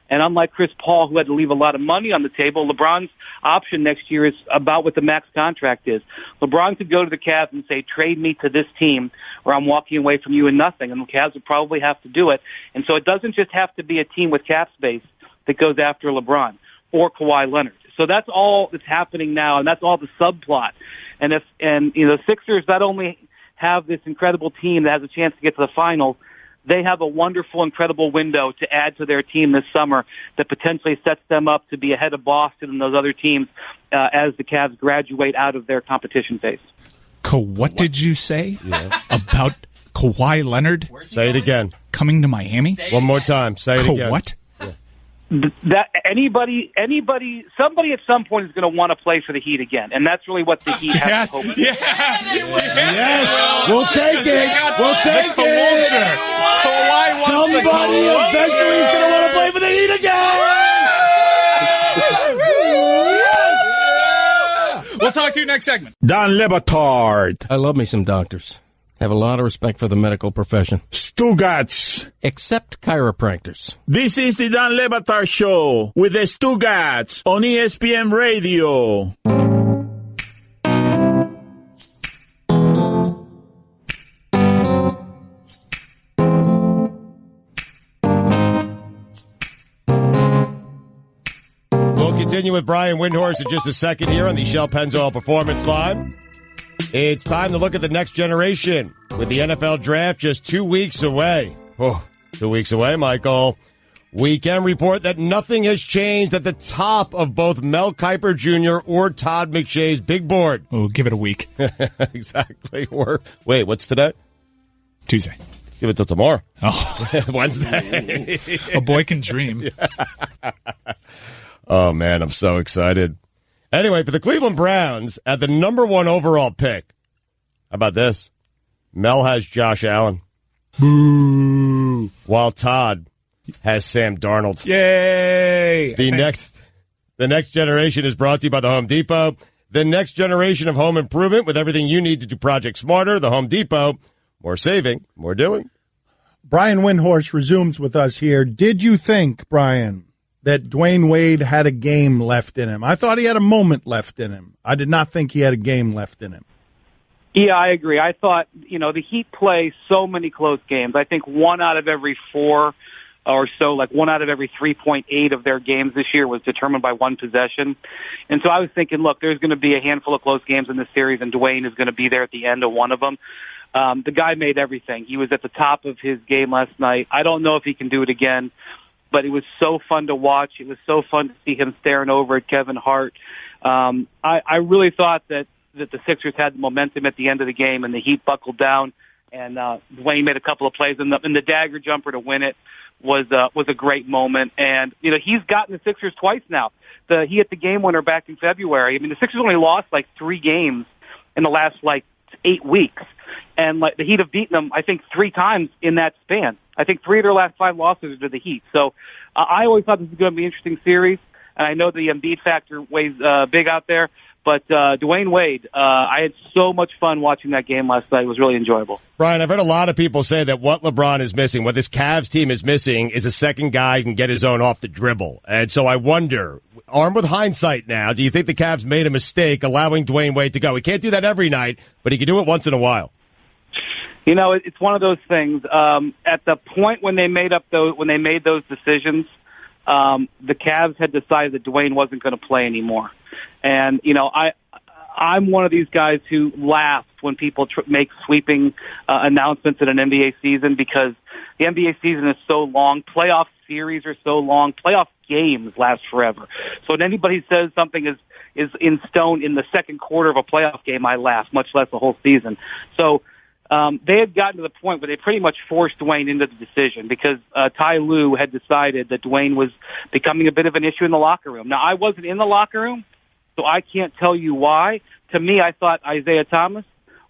S8: And unlike Chris Paul, who had to leave a lot of money on the table, LeBron's option next year is about what the max contract is. LeBron could go to the Cavs and say, trade me to this team, or I'm walking away from you in nothing. And the Cavs would probably have to do it. And so it doesn't just have to be a team with cap space that goes after LeBron or Kawhi Leonard. So that's all that's happening now, and that's all the subplot. And the Sixers not only have this incredible team that has a chance to get to the finals, they have a wonderful, incredible window to add to their team this summer that potentially sets them up to be ahead of Boston and those other teams as the Cavs graduate out of their competition phase.
S6: What did you say about Kawhi Leonard?
S5: Say it again.
S6: Coming to Miami?
S5: One more time. Say it again.
S6: What?
S8: That somebody at some point is going to want to play for the Heat again, and that's really what the Heat has to hope for.
S5: Yes, we'll take it. We'll take it. Somebody eventually is going to want to play for the Heat again.
S6: We'll talk to you next segment.
S2: Don Le Batard.
S4: I love me some doctors. Have a lot of respect for the medical profession.
S2: Stugotz.
S4: Except chiropractors.
S2: This is the Don Le Batard Show with the Stugotz on ESPN Radio.
S5: We'll continue with Brian Windhorst in just a second here on the Shell Pennzoil Performance Line. It's time to look at the next generation with the NFL Draft just 2 weeks away. 2 weeks away, Michael. We can report that nothing has changed at the top of both Mel Kiper Jr. or Todd McShay's big board.
S6: Oh, give it a week.
S5: Exactly. Wait, what's today?
S6: Tuesday.
S5: Give it till tomorrow.
S6: Oh.
S5: Wednesday.
S6: A boy can dream.
S5: Oh, man, I'm so excited. Anyway, for the Cleveland Browns, at the number 1 overall pick, how about this? Mel has Josh Allen.
S6: Boo.
S5: While Todd has Sam Darnold.
S6: Yay!
S5: The next generation is brought to you by the Home Depot. The next generation of home improvement with everything you need to do projects smarter. The Home Depot. More saving, more doing.
S3: Brian Windhorst resumes with us here. Did you think, Brian, that Dwyane Wade had a game left in him? I thought he had a moment left in him. I did not think he had a game left in him.
S8: Yeah, I agree. I thought, the Heat play so many close games. I think 1 out of every 4 or so, like 1 out of every 3.8 of their games this year was determined by one possession. And so I was thinking, look, there's going to be a handful of close games in this series, and Dwyane is going to be there at the end of one of them. The guy made everything. He was at the top of his game last night. I don't know if he can do it again, but it was so fun to watch. It was so fun to see him staring over at Kevin Hart. I really thought that the Sixers had the momentum at the end of the game, and the Heat buckled down, and Dwyane made a couple of plays, and the dagger jumper to win it was a great moment. And he's gotten the Sixers twice now. He hit the game winner back in February. I mean, the Sixers only lost like 3 games in the last 8 weeks, and the Heat have beaten them, I think, 3 times in that span. I think 3 of their last 5 losses are to the Heat. So I always thought this was going to be an interesting series, and I know the Embiid factor weighs big out there. But Dwyane Wade, I had so much fun watching that game last night. It was really enjoyable.
S5: Brian, I've heard a lot of people say that what LeBron is missing, what this Cavs team is missing, is a second guy who can get his own off the dribble. And so I wonder, armed with hindsight now, do you think the Cavs made a mistake allowing Dwyane Wade to go? He can't do that every night, but he can do it once in a while.
S8: You know, it's one of those things. At the point when they made those decisions, the Cavs had decided that Dwyane wasn't going to play anymore. And you know, I'm one of these guys who laughs when people make sweeping announcements in an NBA season, because the NBA season is so long. Playoff series are so long. Playoff games last forever. So when anybody says something is in stone in the second quarter of a playoff game, I laugh, much less the whole season. So they had gotten to the point where they pretty much forced Dwyane into the decision, because Ty Lue had decided that Dwyane was becoming a bit of an issue in the locker room. Now, I wasn't in the locker room, so I can't tell you why. To me, I thought Isaiah Thomas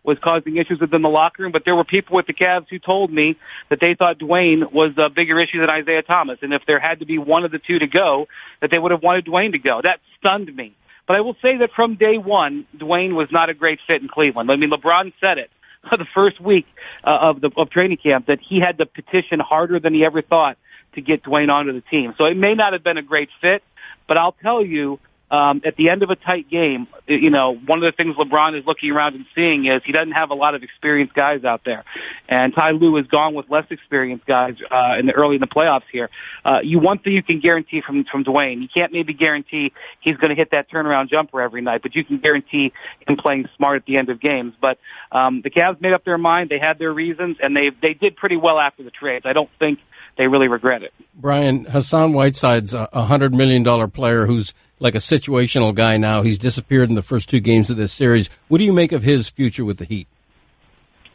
S8: was causing issues within the locker room, but there were people with the Cavs who told me that they thought Dwyane was a bigger issue than Isaiah Thomas, and if there had to be one of the two to go, that they would have wanted Dwyane to go. That stunned me. But I will say that from day one, Dwyane was not a great fit in Cleveland. I mean, LeBron said it the first week of training camp, that he had to petition harder than he ever thought to get Dwyane onto the team. So it may not have been a great fit, but I'll tell you, at the end of a tight game, you know, one of the things LeBron is looking around and seeing is he doesn't have a lot of experienced guys out there. And Ty Lue has gone with less experienced guys early in the playoffs here. One thing you can guarantee from Dwyane, you can't maybe guarantee he's going to hit that turnaround jumper every night, but you can guarantee him playing smart at the end of games. But the Cavs made up their mind. They had their reasons, and they did pretty well after the trades. I don't think they really regret it.
S4: Brian, Hassan Whiteside's a $100 million player who's like a situational guy now. He's disappeared in the first two games of this series. What do you make of his future with the Heat?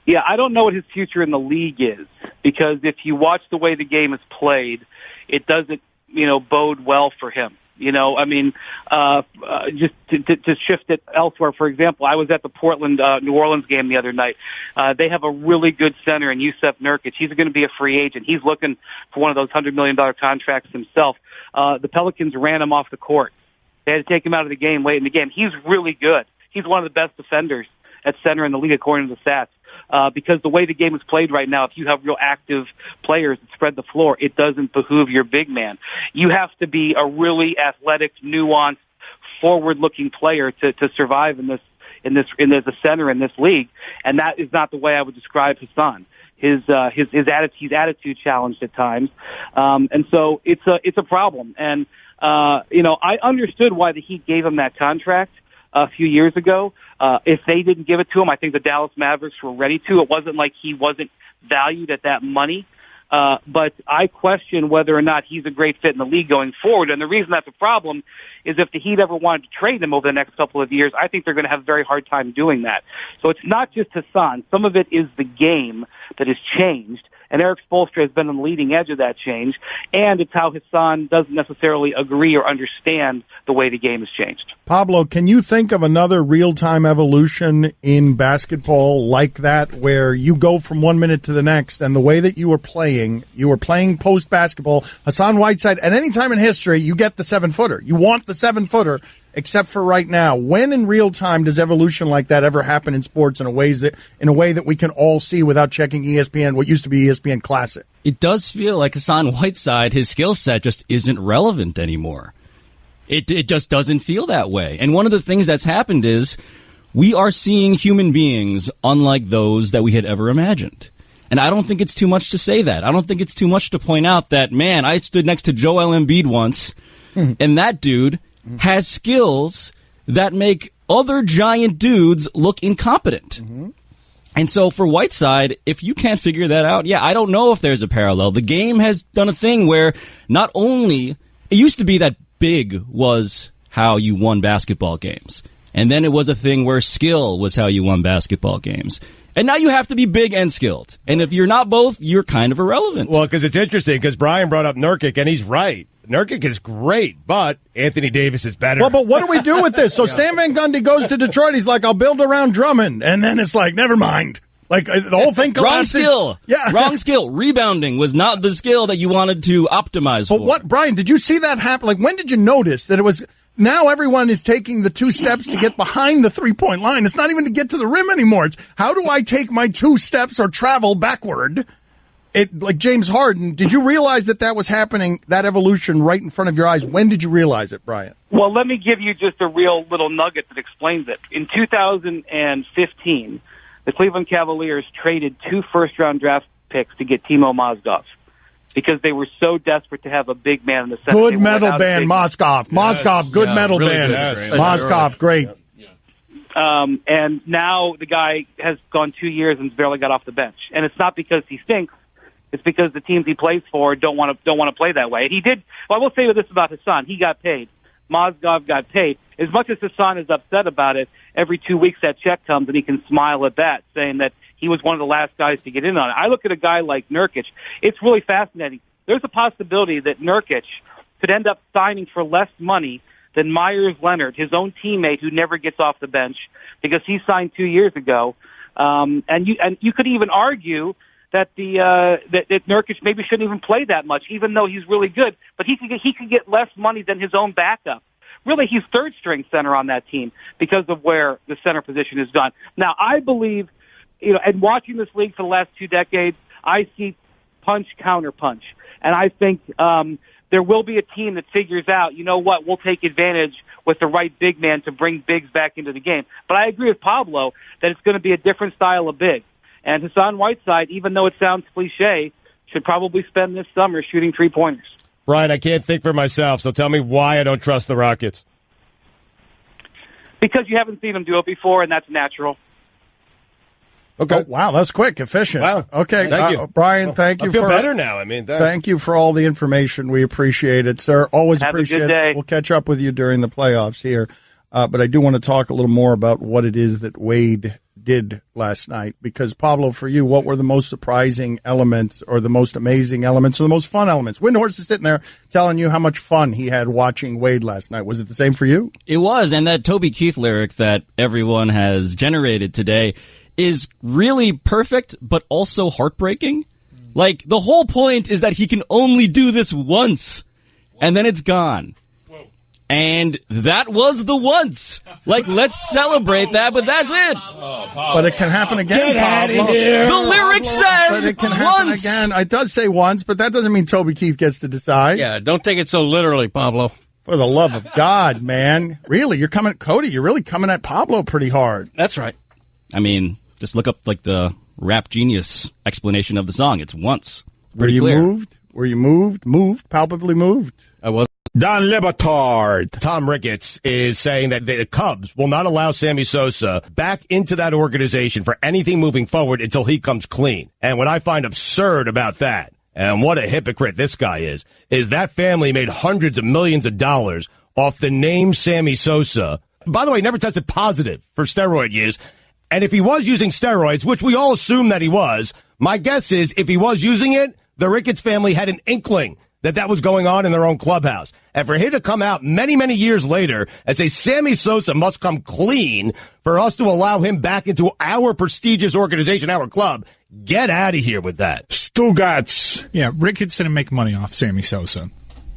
S8: Yeah, I don't know what his future in the league is, because if you watch the way the game is played, it doesn't, bode well for him. I mean, just to shift it elsewhere, for example, I was at the Portland, New Orleans game the other night. They have a really good center in Jusuf Nurkic. He's going to be a free agent. He's looking for one of those $100 million contracts himself. The Pelicans ran him off the court. They had to take him out of the game late in the game. He's really good. He's one of the best defenders at center in the league, according to the stats. Because the way the game is played right now, if you have real active players that spread the floor, it doesn't behoove your big man. You have to be a really athletic, nuanced, forward-looking player to survive in the center in this league, and that is not the way I would describe Hassan. He's attitude challenged at times, and so it's a problem. And I understood why the Heat gave him that contract a few years ago. If they didn't give it to him, I think the Dallas Mavericks were ready to. It wasn't like he wasn't valued at that money. But I question whether or not he's a great fit in the league going forward. And the reason that's a problem is if the Heat ever wanted to trade him over the next couple of years, I think they're going to have a very hard time doing that. So it's not just Hassan. Some of it is the game that has changed. And Eric Spoelstra has been on the leading edge of that change. And it's how Hassan doesn't necessarily agree or understand the way the game has changed.
S3: Pablo, can you think of another real-time evolution in basketball like that, where you go from 1 minute to the next, and the way that you were playing post-basketball, Hassan Whiteside, at any time in history, you get the 7-footer. You want the 7-footer, except for right now. When in real time does evolution like that ever happen in sports in a way that we can all see without checking ESPN, what used to be ESPN Classic?
S7: It does feel like Hassan Whiteside, his skill set just isn't relevant anymore. It just doesn't feel that way. And one of the things that's happened is we are seeing human beings unlike those that we had ever imagined. And I don't think it's too much to say that. I don't think it's too much to point out that, man, I stood next to Joel Embiid once, and that dude has skills that make other giant dudes look incompetent. And so for Whiteside, if you can't figure that out, I don't know if there's a parallel. The game has done a thing where not only, it used to be that big was how you won basketball games. And then it was a thing where skill was how you won basketball games. And now you have to be big and skilled. And if you're not both, you're kind of irrelevant.
S5: Well, because it's interesting, because Brian brought up Nurkic, and he's right. Nurkic is great, but Anthony Davis is better.
S3: Well, but what do we do with this? So Stan Van Gundy goes to Detroit. He's like, I'll build around Drummond. And then it's like, never mind. Like, the whole thing collapses.
S7: Wrong skill. Yeah. Wrong skill. Rebounding was not the skill that you wanted to optimize for.
S3: But what, Brian, did you see that happen? Like, when did you notice that it was, now everyone is taking the 2 steps to get behind the 3-point line. It's not even to get to the rim anymore. It's, how do I take my 2 steps or travel backward? Like James Harden, did you realize that was happening, that evolution right in front of your eyes? When did you realize it, Brian?
S8: Well, let me give you just a real little nugget that explains it. In 2015, the Cleveland Cavaliers traded 2 first-round draft picks to get Timo Mozgov because they were so desperate to have a big man in the center.
S3: Good metal band, Mozgov. Mozgov, good metal
S4: really
S3: band.
S4: good.
S3: Mozgov, great.
S8: And now the guy has gone 2 years and barely got off the bench. And it's not because he stinks. It's because the teams he plays for don't want to play that way. And he did. Well, I will say this about Hassan: he got paid. Mozgov got paid. As much as Hassan is upset about it, every 2 weeks that check comes and he can smile at that, saying that he was one of the last guys to get in on it. I look at a guy like Nurkic. It's really fascinating. There's a possibility that Nurkic could end up signing for less money than Myers Leonard, his own teammate who never gets off the bench because he signed 2 years ago. And you could even argue that that Nurkic maybe shouldn't even play that much, even though he's really good. But he could get less money than his own backup. Really, he's third string center on that team because of where the center position has gone. Now, I believe, and watching this league for the last 2 decades, I see punch counter punch, and I think there will be a team that figures out, you know what, we'll take advantage with the right big man to bring bigs back into the game. But I agree with Pablo that it's going to be a different style of big. And Hassan Whiteside, even though it sounds cliche, should probably spend this summer shooting 3-pointers.
S5: Brian, I can't think for myself, so tell me why I don't trust the Rockets.
S8: Because you haven't seen them do it before, and that's natural.
S5: Okay.
S3: Oh, wow, that's quick, efficient.
S5: Wow.
S3: Okay,
S5: Thank you.
S3: Brian, thank you.
S5: I feel better now. I mean,
S3: thank you for all the information. We appreciate it, sir. Always
S8: Have
S3: appreciate
S8: a good day.
S3: it. We'll catch up with you during the playoffs here. But I do want to talk a little more about what it is that Wade did last night. Because, Pablo, for you, what were the most surprising elements or the most amazing elements or the most fun elements? Windhorst is sitting there telling you how much fun he had watching Wade last night. Was it the same for you?
S7: It was, and that Toby Keith lyric that everyone has generated today is really perfect, but also heartbreaking. Like, the whole point is that he can only do this once, and then it's gone. And that was the once. Like, let's celebrate that, but that's it.
S3: But it can happen again, Pablo.
S7: The lyric says
S3: but it can happen
S7: once.
S3: again. It does say once, but that doesn't mean Toby Keith gets to decide.
S4: Yeah, don't take it so literally, Pablo.
S3: For the love of God, man. Really, you're coming at Cody. You're really coming at Pablo pretty hard.
S4: That's right.
S7: I mean, just look up, like, the Rap Genius explanation of the song. It's once.
S3: Were you
S7: clear.
S3: moved? Were you moved? Moved? Palpably moved?
S4: I was.
S2: Don Le Batard.
S5: Tom Ricketts is saying that the Cubs will not allow Sammy Sosa back into that organization for anything moving forward until he comes clean. And what I find absurd about that, and what a hypocrite this guy is that family made hundreds of millions of dollars off the name Sammy Sosa. By the way, he never tested positive for steroid use. And if he was using steroids, which we all assume that he was, my guess is if he was using it, the Ricketts family had an inkling that was going on in their own clubhouse. And for him to come out many, many years later and say Sammy Sosa must come clean for us to allow him back into our prestigious organization, our club, get out of here with that.
S2: Stugotz.
S6: Yeah, Ricketts didn't make money off Sammy Sosa.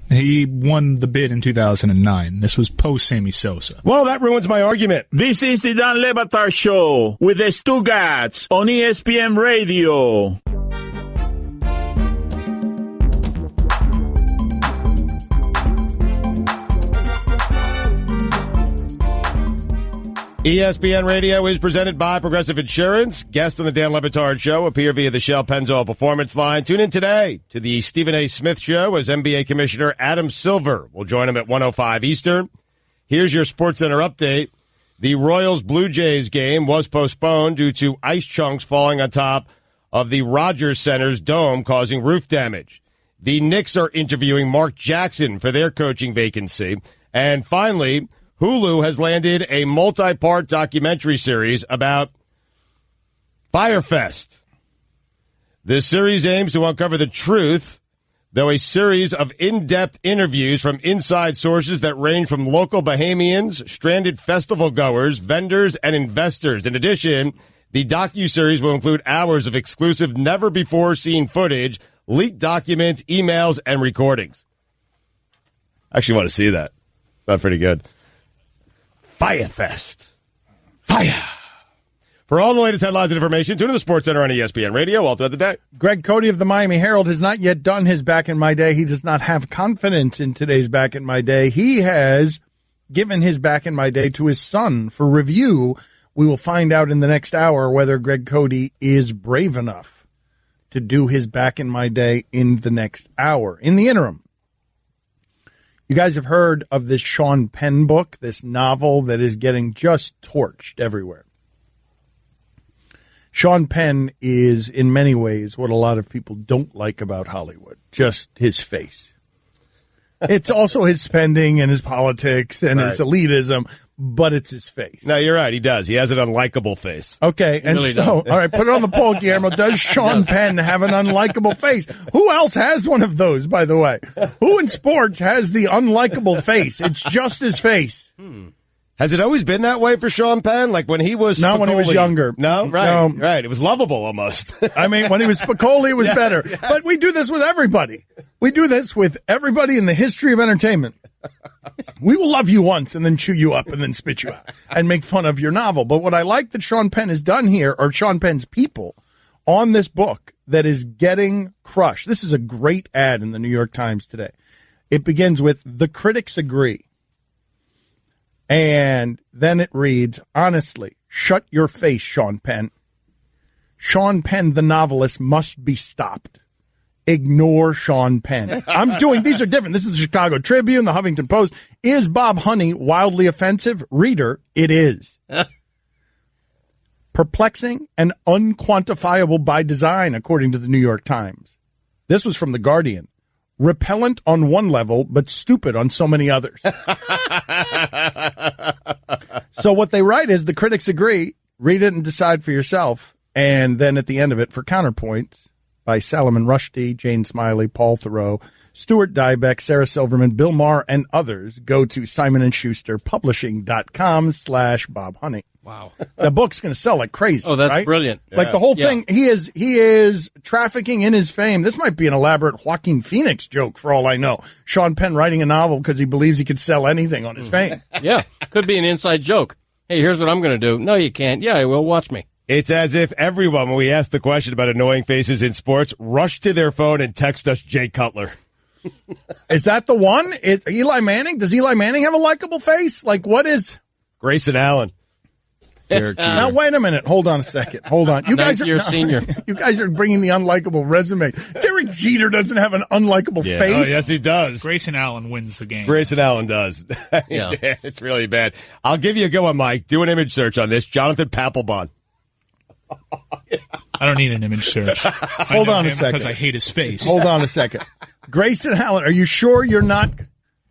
S6: He won the bid in 2009. This was post-Sammy Sosa.
S5: Well, that ruins my argument.
S2: This is the Don Le Batard Show with the Stugotz on ESPN Radio.
S5: ESPN Radio is presented by Progressive Insurance. Guest on the Dan Le Batard Show appear via the Shell Pennzoil Performance Line. Tune in today to the Stephen A. Smith Show as NBA Commissioner Adam Silver will join him at 1:05 Eastern. Here's your SportsCenter update. The Royals-Blue Jays game was postponed due to ice chunks falling on top of the Rogers Center's dome, causing roof damage. The Knicks are interviewing Mark Jackson for their coaching vacancy. And finally, Hulu has landed a multi-part documentary series about Firefest. This series aims to uncover the truth, though a series of in-depth interviews from inside sources that range from local Bahamians, stranded festival goers, vendors, and investors. In addition, the docuseries will include hours of exclusive, never-before-seen footage, leaked documents, emails, and recordings. I actually want to see that. That's pretty good. Firefest. Fire. For all the latest headlines and information, tune to the SportsCenter on ESPN Radio all throughout the day.
S3: Greg Cote of the Miami Herald has not yet done his Back in My Day. He does not have confidence in today's Back in My Day. He has given his Back in My Day to his son for review, We will find out in the next hour whether Greg Cote is brave enough to do his Back in My Day in the next hour. In the interim, you guys have heard of this Sean Penn book, this novel that is getting just torched everywhere. Sean Penn is, in many ways, what a lot of people don't like about Hollywood, just his face. It's also his spending and his politics and his elitism, but it's his face.
S5: No, you're right. He does. He has an unlikable face.
S3: Okay, and
S5: really
S3: so,
S5: does.
S3: all right, put it on the poll, Guillermo. Does Sean Penn have an unlikable face? Who else has one of those, by the way? Who in sports has the unlikable face? It's just his face.
S5: Has it always been that way for Sean Penn? Like when he was
S3: Not when he was
S5: Spicoli?
S3: younger.
S5: No? Right.
S3: No.
S5: Right. It was lovable almost.
S3: I mean, when he was Spicoli, it was better.
S5: Yes.
S3: But we do this with everybody. We do this with everybody in the history of entertainment. We will love you once and then chew you up and then spit you out and make fun of your novel. But what I like that Sean Penn has done here, or Sean Penn's people, on this book that is getting crushed. This is a great ad in the New York Times today. It begins with, "The critics agree." And then it reads, "Honestly, shut your face, Sean Penn. Sean Penn, the novelist, must be stopped. Ignore Sean Penn." These are different. This is the Chicago Tribune, the Huffington Post. Is Bob Honey wildly offensive? Reader, it is. Perplexing and unquantifiable by design, according to the New York Times. This was from The Guardian. Repellent on one level, but stupid on so many others. So what they write is, the critics agree, read it and decide for yourself. And then at the end of it, for counterpoints, by Salman Rushdie, Jane Smiley, Paul Theroux, Stuart Dybeck, Sarah Silverman, Bill Maher, and others, go to SimonandSchusterPublishing.com/Bob Honey.
S4: Wow.
S3: The book's going to sell like crazy.
S4: Oh, that's
S3: right?
S4: brilliant.
S3: Like the whole thing, he is trafficking in his fame. This might be an elaborate Joaquin Phoenix joke for all I know. Sean Penn writing a novel because he believes he could sell anything on his fame.
S4: Yeah, could be an inside joke. Hey, here's what I'm going to do. No, you can't. Yeah, I will. Watch me.
S5: It's as if everyone, when we ask the question about annoying faces in sports, rush to their phone and text us Jay Cutler.
S3: Is that the one? Is Eli Manning? Does Eli Manning have a likable face? Like, what is
S5: Grayson Allen?
S3: Now, wait a minute. Hold on a second. Hold on. You guys are
S4: senior.
S3: You guys are bringing the unlikable resume. Derek Jeter doesn't have an unlikable face.
S5: Oh, yes, he does.
S6: Grayson Allen wins the game.
S5: Grayson Allen does.
S4: Yeah.
S5: It's really bad. I'll give you a good one, Mike. Do an image search on this. Jonathan Papelbon.
S6: I don't need an image search.
S3: Hold on a second.
S6: Because I hate his face.
S3: Hold on a second. Grayson Allen, are you sure you're not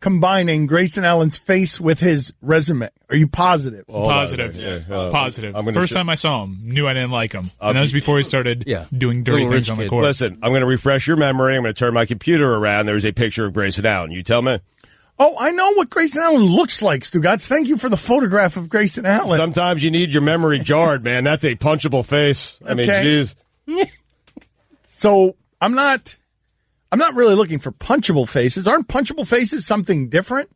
S3: combining Grayson Allen's face with his resume? Are you positive?
S6: Positive. Positive. First time I saw him, knew I didn't like him. And that was before he started doing dirty things on the court.
S5: Listen, I'm going to refresh your memory. I'm going to turn my computer around. There's a picture of Grayson Allen. You tell me.
S3: Oh, I know what Grayson Allen looks like, Stugotz. Thank you for the photograph of Grayson Allen.
S5: Sometimes you need your memory jarred, man. That's a punchable face. I mean, geez.
S3: So I'm not really looking for punchable faces. Aren't punchable faces something different?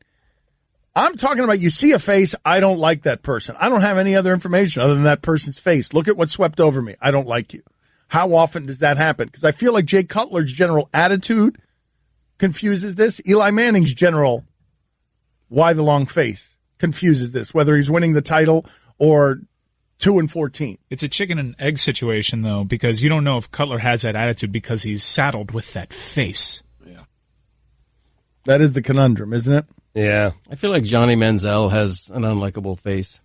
S3: I'm talking about, you see a face, I don't like that person. I don't have any other information other than that person's face. Look at what swept over me. I don't like you. How often does that happen? Because I feel like Jay Cutler's general attitude confuses this. Eli Manning's general, why the long face, confuses this, whether he's winning the title or 2-14.
S6: It's a chicken and egg situation, though, because you don't know if Cutler has that attitude because he's saddled with that face.
S3: Yeah. That is the conundrum, isn't it?
S5: Yeah.
S4: I feel like Johnny Manziel has an unlikable face.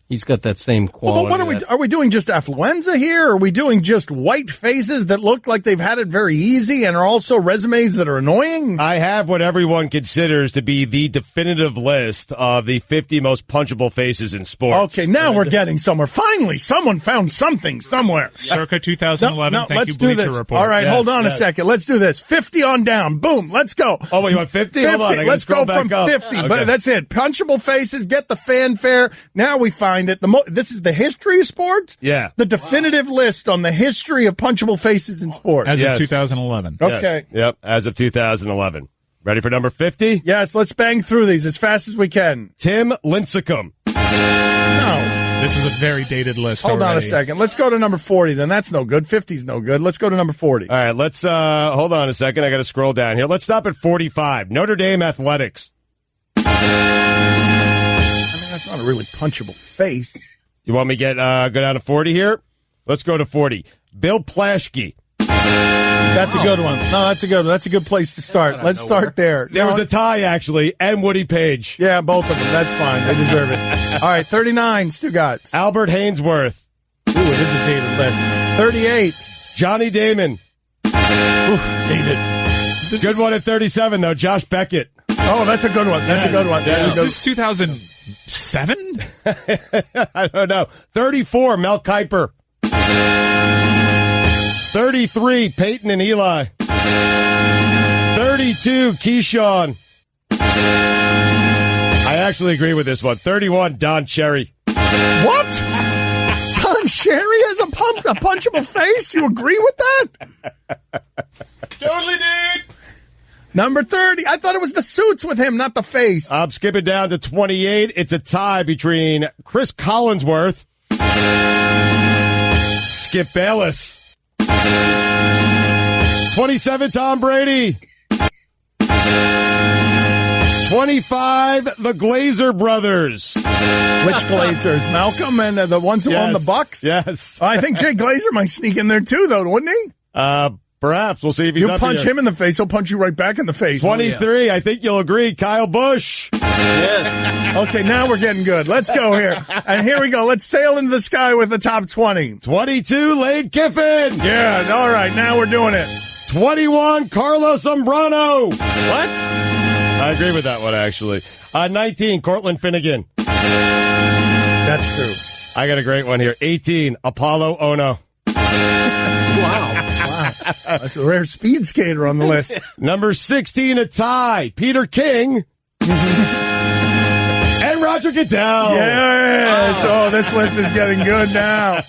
S4: He's got that same quality.
S3: But what are we doing just affluenza here? Or are we doing just white faces that look like they've had it very easy and are also resumes that are annoying?
S5: I have what everyone considers to be the definitive list of the 50 most punchable faces in sports.
S3: Okay, now we're getting somewhere. Finally, someone found something somewhere.
S6: Circa 2011. Thank you,
S3: let's do this.
S6: Report.
S3: All right, hold on a second. Let's do this. 50 on down. Boom, let's go.
S5: Oh, wait, you want 50? Hold on,
S3: let's go from 50.
S5: Okay.
S3: But that's it. Punchable faces, get the fanfare. Now we find it. This is the history of sports?
S5: Yeah.
S3: The definitive list on the history of punchable faces in sports.
S6: As of 2011.
S3: Okay.
S5: Yes. Yep, as of 2011. Ready for number 50?
S3: Yes, let's bang through these as fast as we can.
S5: Tim Lincecum.
S3: No.
S6: This is a very dated list.
S3: Hold on a
S6: already.
S3: second. Let's go to number 40 then. That's no good. 50's no good. Let's go to number 40.
S5: All right, let's hold on a second. I got to scroll down here. Let's stop at 45. Notre Dame Athletics.
S3: I mean, that's not a really punchable face.
S5: You want me to go down to 40 here? Let's go to 40. Bill Plaschke.
S3: That's a good one. No, that's a good one. That's a good place to start. Let's start there.
S5: There was a tie, actually, and Woody Page.
S3: Yeah, both of them. That's fine. They deserve it. All right, 39, Stugotz.
S5: Albert Hainsworth.
S3: Ooh, it is a dated list. 38.
S5: Johnny Damon.
S3: Oof, dated.
S5: Good one at 37, though. Josh Beckett.
S3: Oh, that's a good one. That's a good one.
S5: Yeah.
S6: Is this 2007?
S5: I don't know. 34, Mel Kiper. 33, Peyton and Eli. 32, Keyshawn. I actually agree with this one. 31, Don Cherry.
S3: What? Don Cherry has a punchable face? You agree with that?
S5: Totally did.
S3: Number 30. I thought it was the suits with him, not the face.
S5: I'm skipping down to 28. It's a tie between Chris Collinsworth, Skip Bayless. 27, Tom Brady. 25, the Glazer brothers.
S3: Which Glazers? Malcolm and the ones who own the Bucks?
S5: Yes.
S3: I think Jay Glazer might sneak in there too, though, wouldn't he?
S5: Perhaps. We'll see if he's
S3: You
S5: up
S3: punch
S5: here.
S3: him in the face, he'll punch you right back in the face.
S5: 23, I think you'll agree, Kyle Busch.
S3: Yes. Okay, now we're getting good. Let's go here. And here we go. Let's sail into the sky with the top 20.
S5: 22, Lane Kiffin.
S3: Yeah, all right, now we're doing it.
S5: 21, Carlos Zambrano.
S3: What?
S5: I agree with that one, actually. 19, Cortland Finnegan.
S3: That's true.
S5: I got a great one here. 18, Apollo Ono.
S3: Wow. That's a rare speed skater on the list.
S5: Number 16, a tie, Peter King. And Roger Goodell.
S3: Yes. Oh, this list is getting good now.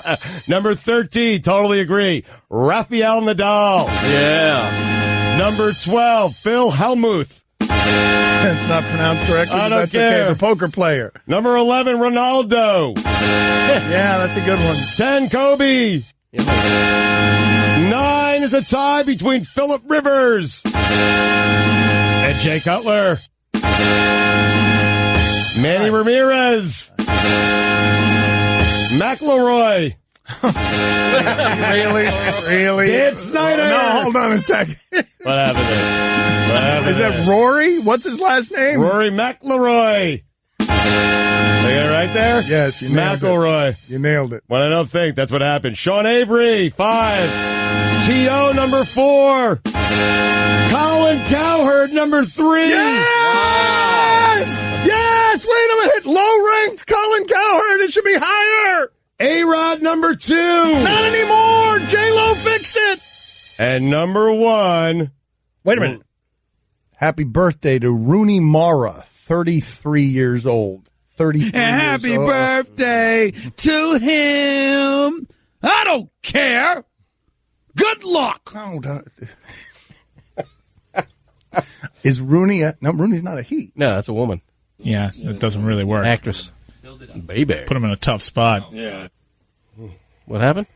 S5: Number 13, totally agree, Rafael Nadal.
S7: Yeah.
S5: Number 12, Phil Hellmuth.
S3: That's not pronounced correctly,
S5: I
S3: but
S5: don't
S3: that's
S5: care.
S3: okay. The poker player.
S5: Number 11, Ronaldo.
S3: Yeah, that's a good one.
S5: 10, Kobe. 9 is a tie between Phillip Rivers and Jay Cutler. Manny Ramirez. McElroy.
S3: Really?
S5: Dan Snyder.
S3: No, hold on a second.
S5: What happened there?
S3: Is that Rory? What's his last name?
S5: Rory McIlroy. They got it right there?
S3: Yes, you nailed
S5: McElroy.
S3: it. You nailed it.
S5: Well, I don't think that's what happened. Sean Avery, 5. T.O., number 4. Colin Cowherd, number 3.
S3: Yes! Yes! Wait a minute. Low-ranked Colin Cowherd. It should be higher.
S5: A-Rod, number 2.
S3: Not anymore. J-Lo fixed it.
S5: And number 1.
S3: Wait a minute. Happy birthday to Rooney Mara, 33 years old. 33
S10: Happy
S3: years old.
S10: birthday to him. I don't care. Good luck.
S3: No, don't. Is Rooney no, Rooney's not a he.
S4: No, that's a woman.
S6: Yeah, it doesn't really work.
S4: Actress. Baby.
S6: Put him in a tough spot.
S4: Yeah. What happened?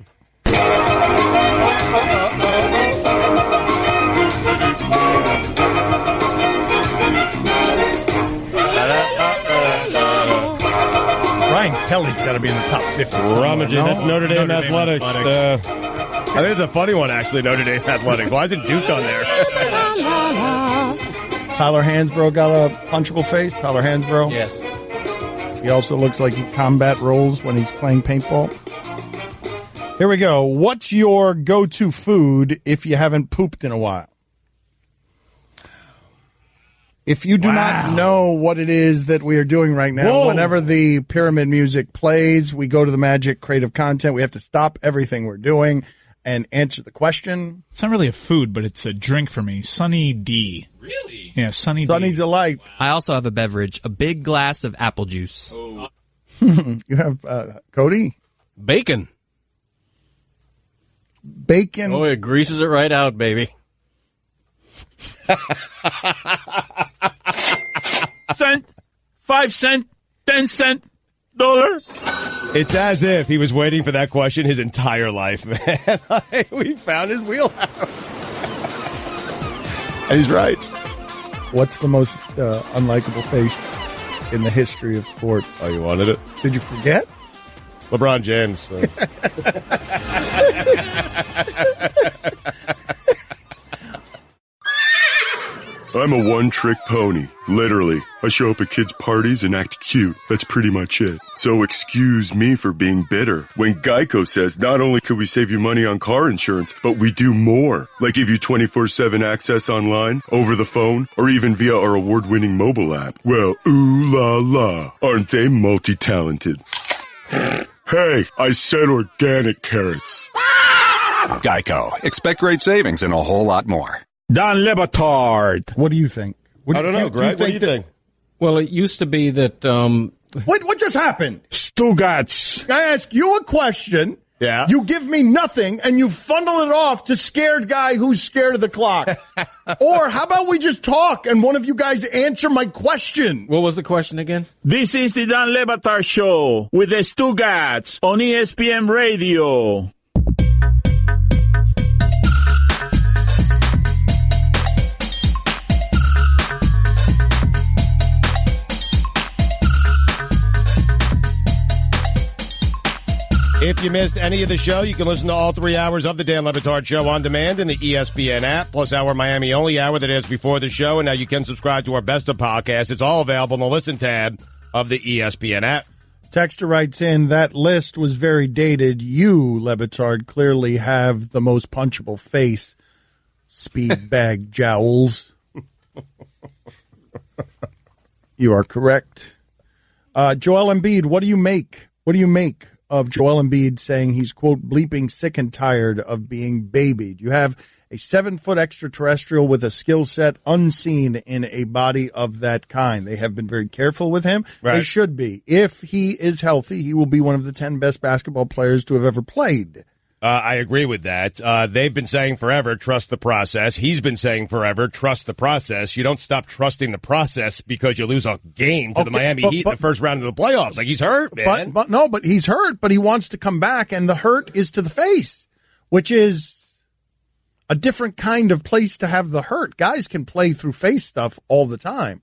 S3: Brian Kelly's got to be in the top 50.
S5: Rummaging.
S3: No?
S5: That's Notre Dame Athletics.
S6: Athletics.
S5: I think it's a funny one, actually, Notre Dame Athletics. Why isn't Duke on there?
S3: Tyler Hansbrough got a punchable face. Tyler Hansbrough.
S4: Yes.
S3: He also looks like he combat rolls when he's playing paintball. Here we go. What's your go-to food if you haven't pooped in a while? If you do not know what it is that we are doing right now, whenever the pyramid music plays, we go to the magic creative content. We have to stop everything we're doing and answer the question.
S6: It's not really a food, but it's a drink for me. Sunny D.
S7: Really?
S6: Yeah, Sunny
S3: Sunny
S6: D.
S3: Delight.
S1: I also have a beverage, a big glass of apple juice.
S7: Oh.
S3: You have Cody?
S4: Bacon.
S3: Bacon.
S4: Oh, it greases it right out, baby.
S2: Cent, 5 cent, 10 cent, dollar.
S5: It's as if he was waiting for that question his entire life, man. We found his wheelhouse. And he's right.
S3: What's the most unlikable face in the history of sports?
S5: Oh, you wanted it?
S3: Did you forget?
S5: LeBron James.
S11: I'm a one-trick pony. Literally. I show up at kids' parties and act cute. That's pretty much it. So excuse me for being bitter. When Geico says not only could we save you money on car insurance, but we do more. Like give you 24/7 access online, over the phone, or even via our award-winning mobile app. Well, ooh la la. Aren't they multi-talented? Hey, I said organic carrots.
S15: Geico. Expect great savings and a whole lot more.
S2: Don Batard.
S3: What do you think?
S5: I don't know, Greg. What do you think?
S4: Well, it used to be that.
S3: What just happened?
S2: Stugotz.
S3: I ask you a question.
S5: Yeah.
S3: You give me nothing, and you funnel it off to scared guy who's scared of the clock. Or how about we just talk and one of you guys answer my question?
S4: What was the question again?
S2: This is the Don Batard Show with the Stugotz on ESPN Radio.
S5: If you missed any of the show, you can listen to all 3 hours of the Dan Le Batard Show on demand in the ESPN app, plus our Miami only hour that airs before the show. And now you can subscribe to our Best of podcast. It's all available in the Listen tab of the ESPN app.
S3: Texter writes in, that list was very dated. You, Le Batard, clearly have the most punchable face. Speed bag jowls. You are correct. Joel Embiid, what do you make? What do you make of Joel Embiid saying he's, quote, bleeping sick and tired of being babied? You have a 7-foot extraterrestrial with a skill set unseen in a body of that kind. They have been very careful with him.
S5: Right.
S3: They should be. If he is healthy, he will be one of the 10 best basketball players to have ever played.
S5: I agree with that. They've been saying forever, trust the process. He's been saying forever, trust the process. You don't stop trusting the process because you lose a game to the Miami Heat in the first round of the playoffs. Like, he's hurt, man.
S3: But he's hurt, but he wants to come back, and the hurt is to the face, which is a different kind of place to have the hurt. Guys can play through face stuff all the time.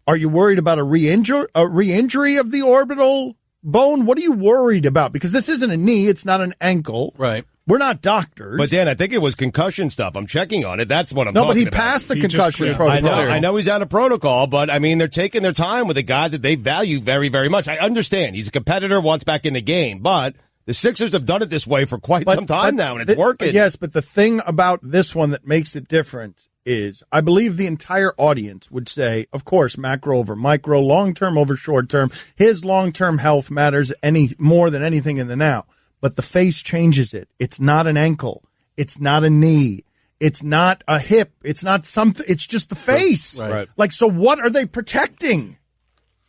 S3: Are you worried about a re-injury of the orbital bone? What are you worried about? Because this isn't a knee. It's not an ankle.
S4: Right.
S3: We're not doctors.
S5: But, Dan, I think it was concussion stuff. I'm checking on it. That's what I'm talking about.
S3: No, but he passed the concussion protocol.
S5: I know he's out of protocol, but, I mean, they're taking their time with a guy that they value very, very much. I understand. He's a competitor, wants back in the game, but the Sixers have done it this way for quite some time now, and it's working.
S3: Yes, but the thing about this one that makes it different is I believe the entire audience would say, of course, macro over micro, long-term over short-term. His long-term health matters more than anything in the now. But the face changes it. It's not an ankle. It's not a knee. It's not a hip. It's not something. It's just the face.
S5: Right.
S3: Like, so what are they protecting?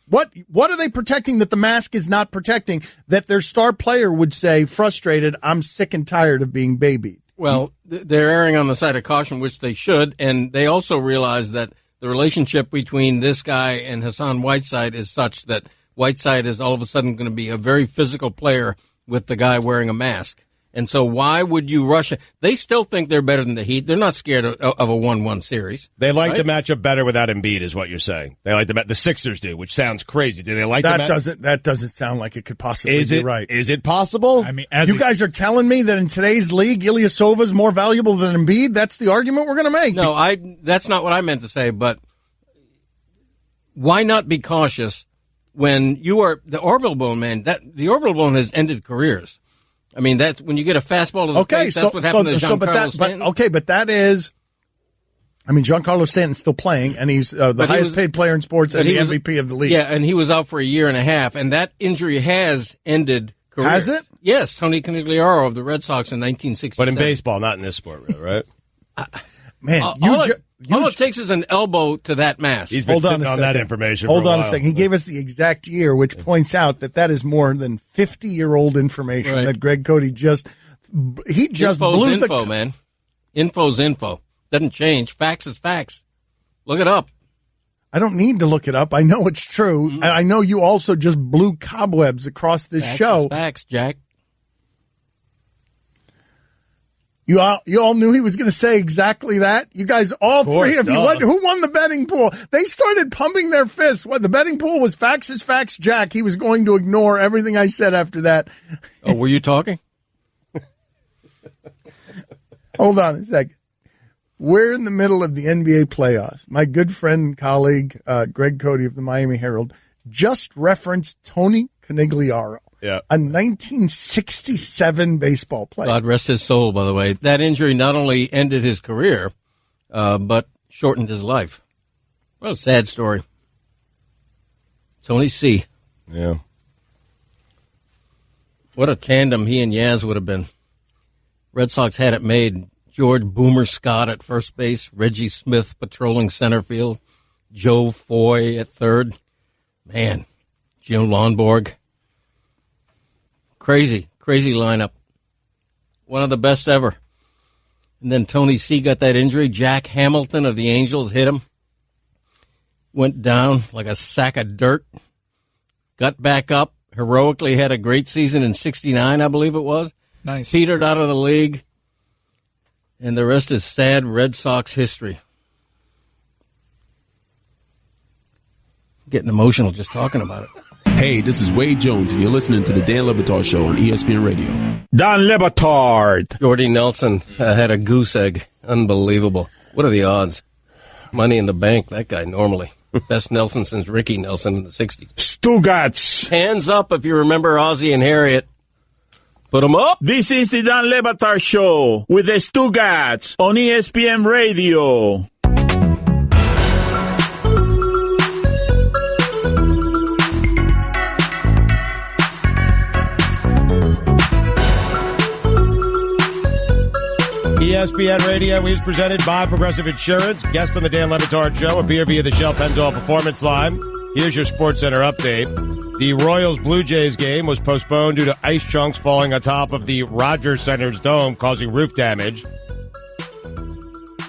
S3: What are they protecting that the mask is not protecting, that their star player would say, frustrated, I'm sick and tired of being babied?
S4: Well, they're erring on the side of caution, which they should, and they also realize that the relationship between this guy and Hassan Whiteside is such that Whiteside is all of a sudden going to be a very physical player with the guy wearing a mask. And so why would you rush it? They still think they're better than the Heat. They're not scared of a 1-1 series.
S5: They like
S4: right?
S5: the matchup better without Embiid, is what you're saying. They like the Sixers do, which sounds crazy. Do they like
S3: that doesn't sound like it could possibly be right.
S5: Is it possible?
S6: I mean,
S3: you guys are telling me that in today's league, Ilyasova is more valuable than Embiid? That's the argument we're going to make.
S4: No, that's not what I meant to say, but why not be cautious when you are the orbital bone, man? The orbital bone has ended careers. I mean, that's when you get a fastball to the face, that's what happened to Giancarlo Stanton.
S3: But that is, I mean, Giancarlo Stanton's still playing, and he's the highest paid player in sports and the MVP of the league.
S4: Yeah, and he was out for a year and a half, and that injury has ended careers.
S3: Has it?
S4: Yes, Tony Conigliaro of the Red Sox in 1967.
S5: But in baseball, not in this sport, right?
S3: Man,
S4: all it takes is an elbow to that mask.
S5: He's been sitting on that information
S3: Hold
S5: for a
S3: on
S5: while.
S3: a second. He gave us the exact year, which points out that is more than 50-year-old information that Greg Cote just blew
S4: info, man. Info's info. Doesn't change. Facts is facts. Look it up.
S3: I don't need to look it up. I know it's true. And I know you also just blew cobwebs across this show.
S4: Facts, Jack.
S3: You all knew he was going to say exactly that? You guys, all three of you, who won the betting pool? They started pumping their fists. What, the betting pool was facts is facts, Jack. He was going to ignore everything I said after that.
S4: Oh, were you talking?
S3: Hold on a second. We're in the middle of the NBA playoffs. My good friend and colleague, Greg Cote of the Miami Herald, just referenced Tony Conigliaro.
S5: Yeah.
S3: A 1967 baseball player.
S4: God rest his soul, by the way. That injury not only ended his career, but shortened his life. What a sad story. Tony C.
S5: Yeah.
S4: What a tandem he and Yaz would have been. Red Sox had it made. George Boomer Scott at first base, Reggie Smith patrolling center field, Joe Foy at third. Man, Joe Lonborg. Crazy lineup. One of the best ever. And then Tony C. got that injury. Jack Hamilton of the Angels hit him. Went down like a sack of dirt. Got back up. Heroically had a great season in 69, I believe it was.
S6: Nice.
S4: Petered out of the league. And the rest is sad Red Sox history. Getting emotional just talking about it.
S13: Hey, this is Wade Jones, and you're listening to the Dan Le Batard Show on ESPN Radio.
S2: Dan Le Batard.
S4: Jordy Nelson had a goose egg. Unbelievable. What are the odds? Money in the bank, that guy normally. Best Nelson since Ricky Nelson in the 60s.
S2: Stugotz.
S4: Hands up if you remember Ozzie and Harriet. Put them up.
S2: This is the Dan Le Batard Show with the Stugotz on ESPN Radio.
S5: ESPN Radio is presented by Progressive Insurance. Guest on the Dan Le Batard Show appear via the Shell Pennzoil Performance Line. Here's your SportsCenter update. The Royals-Blue Jays game was postponed due to ice chunks falling on top of the Rogers Center's dome, causing roof damage.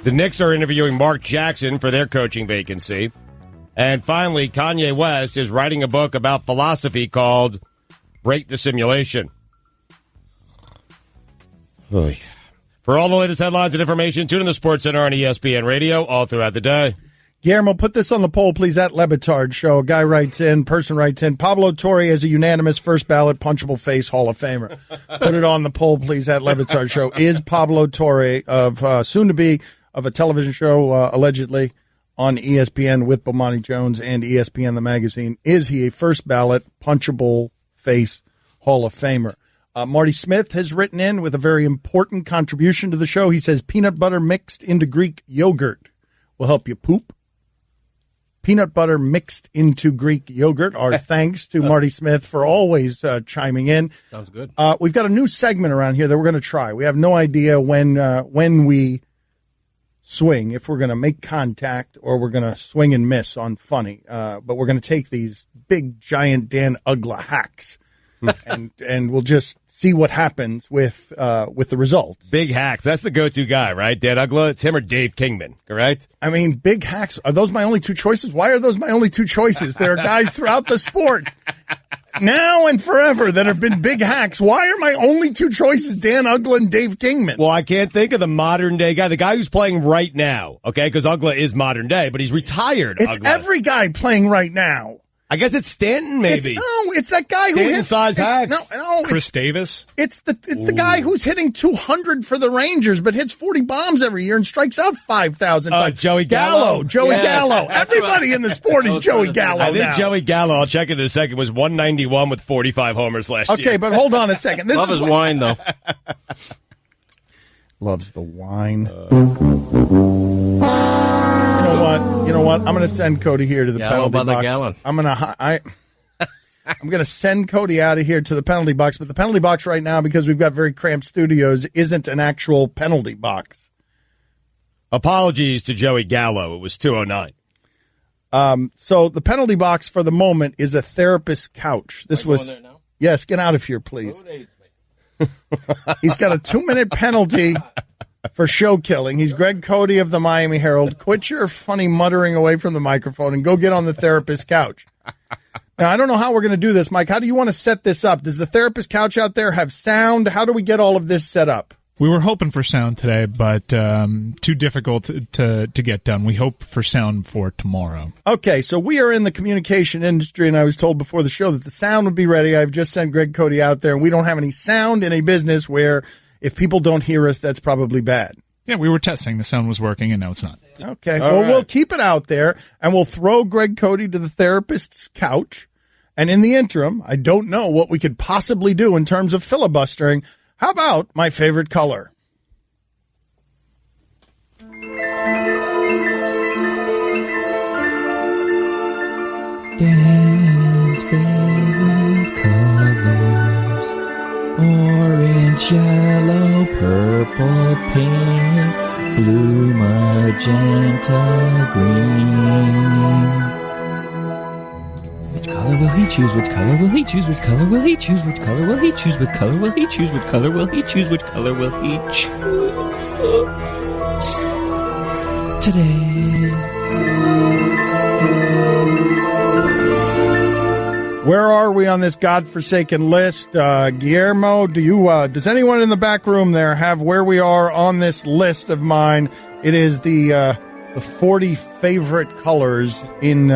S5: The Knicks are interviewing Mark Jackson for their coaching vacancy. And finally, Kanye West is writing a book about philosophy called Break the Simulation. Oy. For all the latest headlines and information, tune in the SportsCenter on ESPN Radio all throughout the day.
S3: Guillermo, put this on the poll, please, at Le Batard Show. A guy writes in, person writes in, Pablo Torre is a unanimous first ballot punchable face Hall of Famer. Put it on the poll, please, at Le Batard Show. Is Pablo Torre, of soon-to-be, of a television show, allegedly, on ESPN with Bomani Jones and ESPN the magazine, is he a first ballot punchable face Hall of Famer? Marty Smith has written in with a very important contribution to the show. He says peanut butter mixed into Greek yogurt will help you poop. Peanut butter mixed into Greek yogurt. Our thanks to Marty Smith for always chiming in.
S4: Sounds good.
S3: We've got a new segment around here that we're going to try. We have no idea when we swing, if we're going to make contact or we're going to swing and miss on funny. But we're going to take these big, giant Dan Ugla hacks. and we'll just see what happens with the results.
S5: Big hacks. That's the go-to guy, right? Dan Ugla. It's him or Dave Kingman, correct?
S3: I mean, big hacks. Are those my only two choices? Why are those my only two choices? There are guys throughout the sport now and forever that have been big hacks. Why are my only two choices Dan Ugla and Dave Kingman?
S5: Well, I can't think of the modern-day guy, the guy who's playing right now, okay? Because Ugla is modern-day, but he's retired.
S3: It's
S5: Ugla.
S3: Every guy playing right now.
S5: I guess it's Stanton, maybe.
S3: It's that guy who hits
S5: size hacks.
S3: No,
S6: Chris Davis.
S3: It's the guy who's hitting 200 for the Rangers, but hits 40 bombs every year and strikes out 5,000 times.
S5: Joey Gallo.
S3: Gallo. Everybody in the sport is Joey Gallo.
S5: I think
S3: now.
S5: Joey Gallo, I'll check it in a second, was 191 with 45 homers last year.
S3: Okay, but hold on a second.
S4: Love his wine, though.
S3: Loves the wine. You know what? I'm going to send Cody here to the penalty box.
S4: Gallon.
S3: I'm going to send Cody out of here to the penalty box, but the penalty box right now, because we've got very cramped studios, isn't an actual penalty box.
S5: Apologies to Joey Gallo. It was 209.
S3: So the penalty box for the moment is a therapist's couch. This was yes. Get out of here, please. He's got a 2-minute penalty for show killing. He's Greg Cote of the Miami Herald. Quit your funny muttering away from the microphone and go get on the therapist's couch. Now, I don't know how we're going to do this, Mike. How do you want to set this up? Does the therapist couch out there have sound? How do we get all of this set up?
S6: We were hoping for sound today, but too difficult to get done. We hope for sound for tomorrow.
S3: Okay, so we are in the communication industry, and I was told before the show that the sound would be ready. I've just sent Greg Cote out there, and we don't have any sound in a business where if people don't hear us, that's probably bad.
S6: Yeah, we were testing. The sound was working, and now it's not.
S3: Okay, We'll keep it out there, and we'll throw Greg Cote to the therapist's couch. And in the interim, I don't know what we could possibly do in terms of filibustering. How about my favorite color?
S1: Dan's favorite colors: orange, yellow, purple, pink, blue, magenta, green. Which color will he choose? Which color will he choose? Which color will he choose? Which color will he choose? Which color will he choose? Which color will he choose? Which color will he choose today?
S3: Where are we on this godforsaken list? Guillermo, does anyone in the back room there have where we are on this list of mine? It is the 40 favorite colors in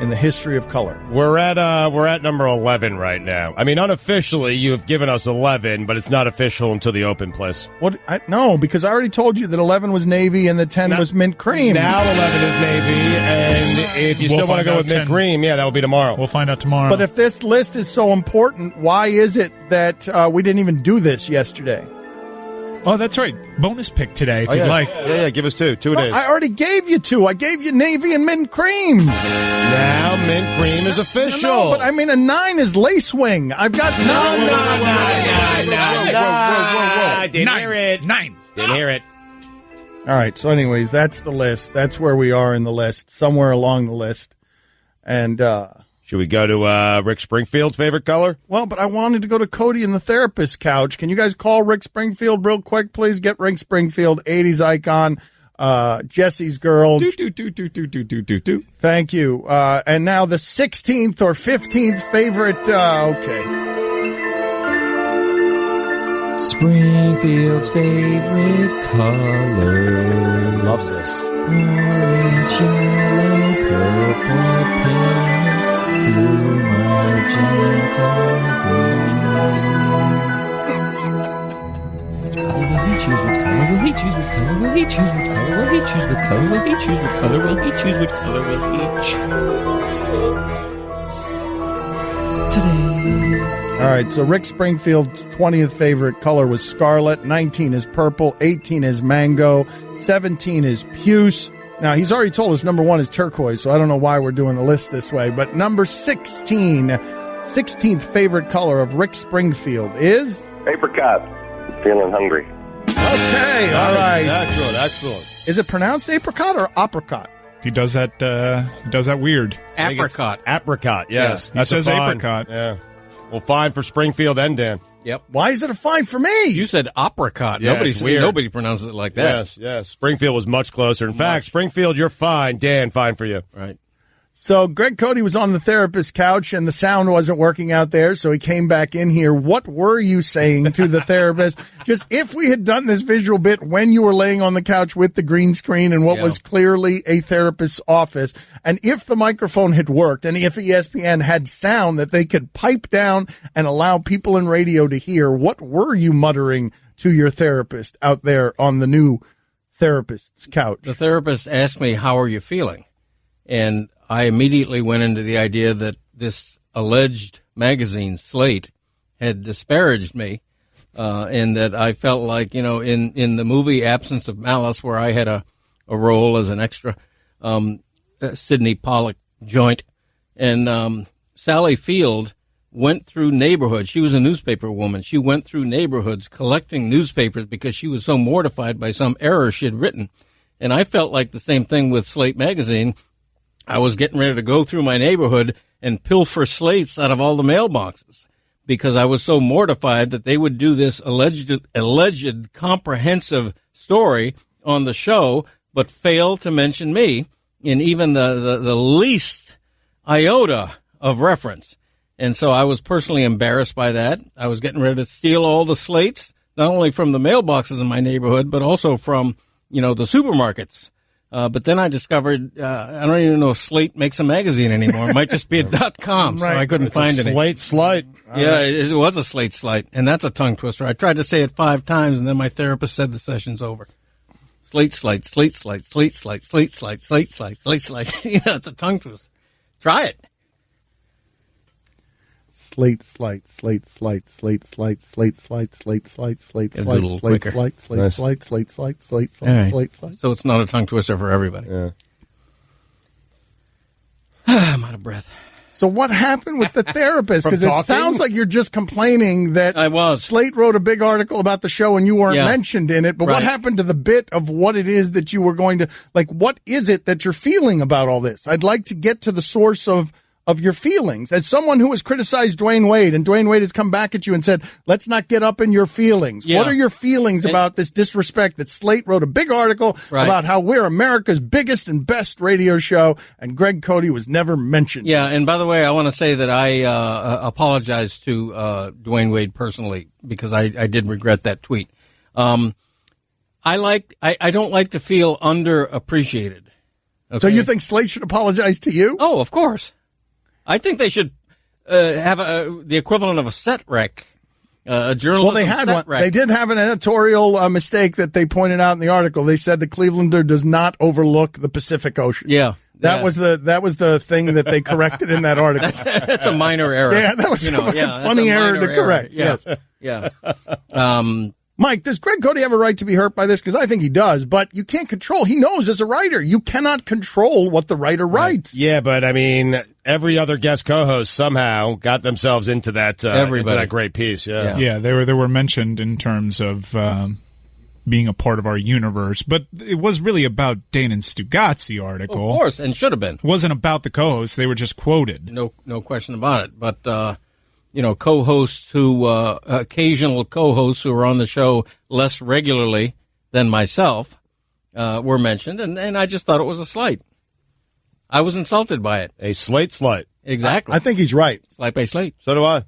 S3: the history of color.
S5: We're at number 11 right now. I mean, unofficially, you have given us 11, but it's not official until the open place.
S3: What? No, because I already told you that 11 was navy and the 10 was mint cream.
S5: Now 11 is navy, and if you still want to go with mint cream, yeah, that will be tomorrow.
S6: We'll find out tomorrow.
S3: But if this list is so important, why is it that we didn't even do this yesterday?
S6: Oh, that's right. Bonus pick today, if you'd like.
S5: Yeah, give us two. Two it is.
S3: I already gave you two. I gave you navy and mint cream.
S5: Now mint cream is official.
S3: No, but I mean a 9 is lacewing. I've got nine.
S5: Didn't hear it.
S6: 9.
S5: Didn't hear it.
S3: All right, so anyways, that's the list. That's where we are in the list, somewhere along the list. And
S5: should we go to Rick Springfield's favorite color?
S3: Well, but I wanted to go to Cody in the therapist couch. Can you guys call Rick Springfield real quick, please? Get Rick Springfield, 80s icon, Jesse's girl.
S1: Do.
S3: Thank you. And now the 16th or 15th favorite, okay.
S1: Springfield's favorite color.
S3: Love this.
S1: Orange, yellow, purple, pink, blue, magenta, green. Which color will he choose? Which color will he choose? Which color will he choose? Which color will he choose? Which color will he choose? Which color will he choose today?
S3: All right, so Rick Springfield's 20th favorite color was scarlet, 19 is purple, 18 is mango, 17 is puce. Now, he's already told us number 1 is turquoise, so I don't know why we're doing the list this way. But number 16th favorite color of Rick Springfield is?
S14: Apricot. Feeling hungry.
S3: Okay, all right.
S5: Excellent.
S3: Is it pronounced apricot or apricot?
S6: He does that. Weird.
S5: Apricot. Yes.
S6: He says apricot.
S5: Yeah. Well, fine for Springfield and Dan.
S4: Yep.
S3: Why is it a fine for me?
S4: You said apricot.
S5: Yeah,
S4: Nobody pronounces it like that.
S5: Yes. Springfield was much closer. In fact, Springfield, you're fine. Dan, fine for you.
S4: Right.
S3: So Greg Cote was on the therapist's couch and the sound wasn't working out there, so he came back in here. What were you saying to the therapist? Just if we had done this visual bit when you were laying on the couch with the green screen and what was clearly a therapist's office, and if the microphone had worked, and if ESPN had sound that they could pipe down and allow people in radio to hear, what were you muttering to your therapist out there on the new therapist's couch?
S4: The therapist asked me, "How are you feeling?" And I immediately went into the idea that this alleged magazine, Slate, had disparaged me, and that I felt like, in the movie Absence of Malice, where I had a role as an extra, Sidney Pollack joint, and Sally Field went through neighborhoods. She was a newspaper woman. She went through neighborhoods collecting newspapers because she was so mortified by some error she'd written. And I felt like the same thing with Slate magazine. I was getting ready to go through my neighborhood and pilfer slates out of all the mailboxes because I was so mortified that they would do this alleged comprehensive story on the show, but fail to mention me in even the least iota of reference. And so I was personally embarrassed by that. I was getting ready to steal all the slates not only from the mailboxes in my neighborhood, but also from, the supermarkets. But then I discovered, I don't even know if Slate makes a magazine anymore. It might just be a .com, so I couldn't find any.
S5: Slate Slight.
S4: Yeah, it was a Slate Slight, and that's a tongue twister. I tried to say it 5 times, and then my therapist said the session's over. Slate Slight, Slate Slight, Slate Slight, Slate Slight, Slate Slight, Slate Slight. It's a tongue twister. Try it.
S3: Slate Slight, Slate Slight, Slate Slight, Slate Slight, Slate Slight, Slate Slight, Slate Slight, Slate Slight, Slate Slight, Slate Slight, Slate Slight.
S4: So it's not a tongue twister for everybody.
S5: Yeah.
S4: I'm out of breath.
S3: So what happened with the therapist? Because it sounds like you're just complaining that Slate wrote a big article about the show and you weren't mentioned in it. But what happened to the bit of what it is that you were going to, what is it that you're feeling about all this? I'd like to get to the source of your feelings. As someone who has criticized Dwyane Wade, and Dwyane Wade has come back at you and said, let's not get up in your feelings. Yeah. What are your feelings about this disrespect that Slate wrote a big article about how we're America's biggest and best radio show, and Greg Cote was never mentioned?
S4: Yeah, and by the way, I want to say that I apologize to Dwyane Wade personally, because I did regret that tweet. I don't like to feel underappreciated. Okay?
S3: So you think Slate should apologize to you?
S4: Oh, of course. I think they should have the equivalent of a set rec, a journalism.
S3: Well, they had
S4: set
S3: one.
S4: rec.
S3: They did have an editorial mistake that they pointed out in the article. They said the Clevelander does not overlook the Pacific Ocean.
S4: Yeah.
S3: That was the thing that they corrected in that article.
S4: That's a minor error.
S3: Yeah, that was a funny error to correct.
S4: Yeah.
S3: Yes.
S4: Yeah.
S3: Mike, does Greg Cote have a right to be hurt by this? Because I think he does, but you can't control. He knows as a writer, you cannot control what the writer writes.
S5: Yeah, but I mean, every other guest co-host somehow got themselves into that great piece.
S6: Yeah, they were mentioned in terms of being a part of our universe, but it was really about Dane and Stugotz, the article.
S4: Of course, and should have been.
S6: It wasn't about the co-hosts. They were just quoted.
S4: No question about it. But co-hosts occasional co-hosts who are on the show less regularly than myself, were mentioned, and I just thought it was a slight. I was insulted by it.
S5: A Slate slight.
S4: Exactly.
S3: I think he's right.
S4: Slight by slate.
S5: So do I.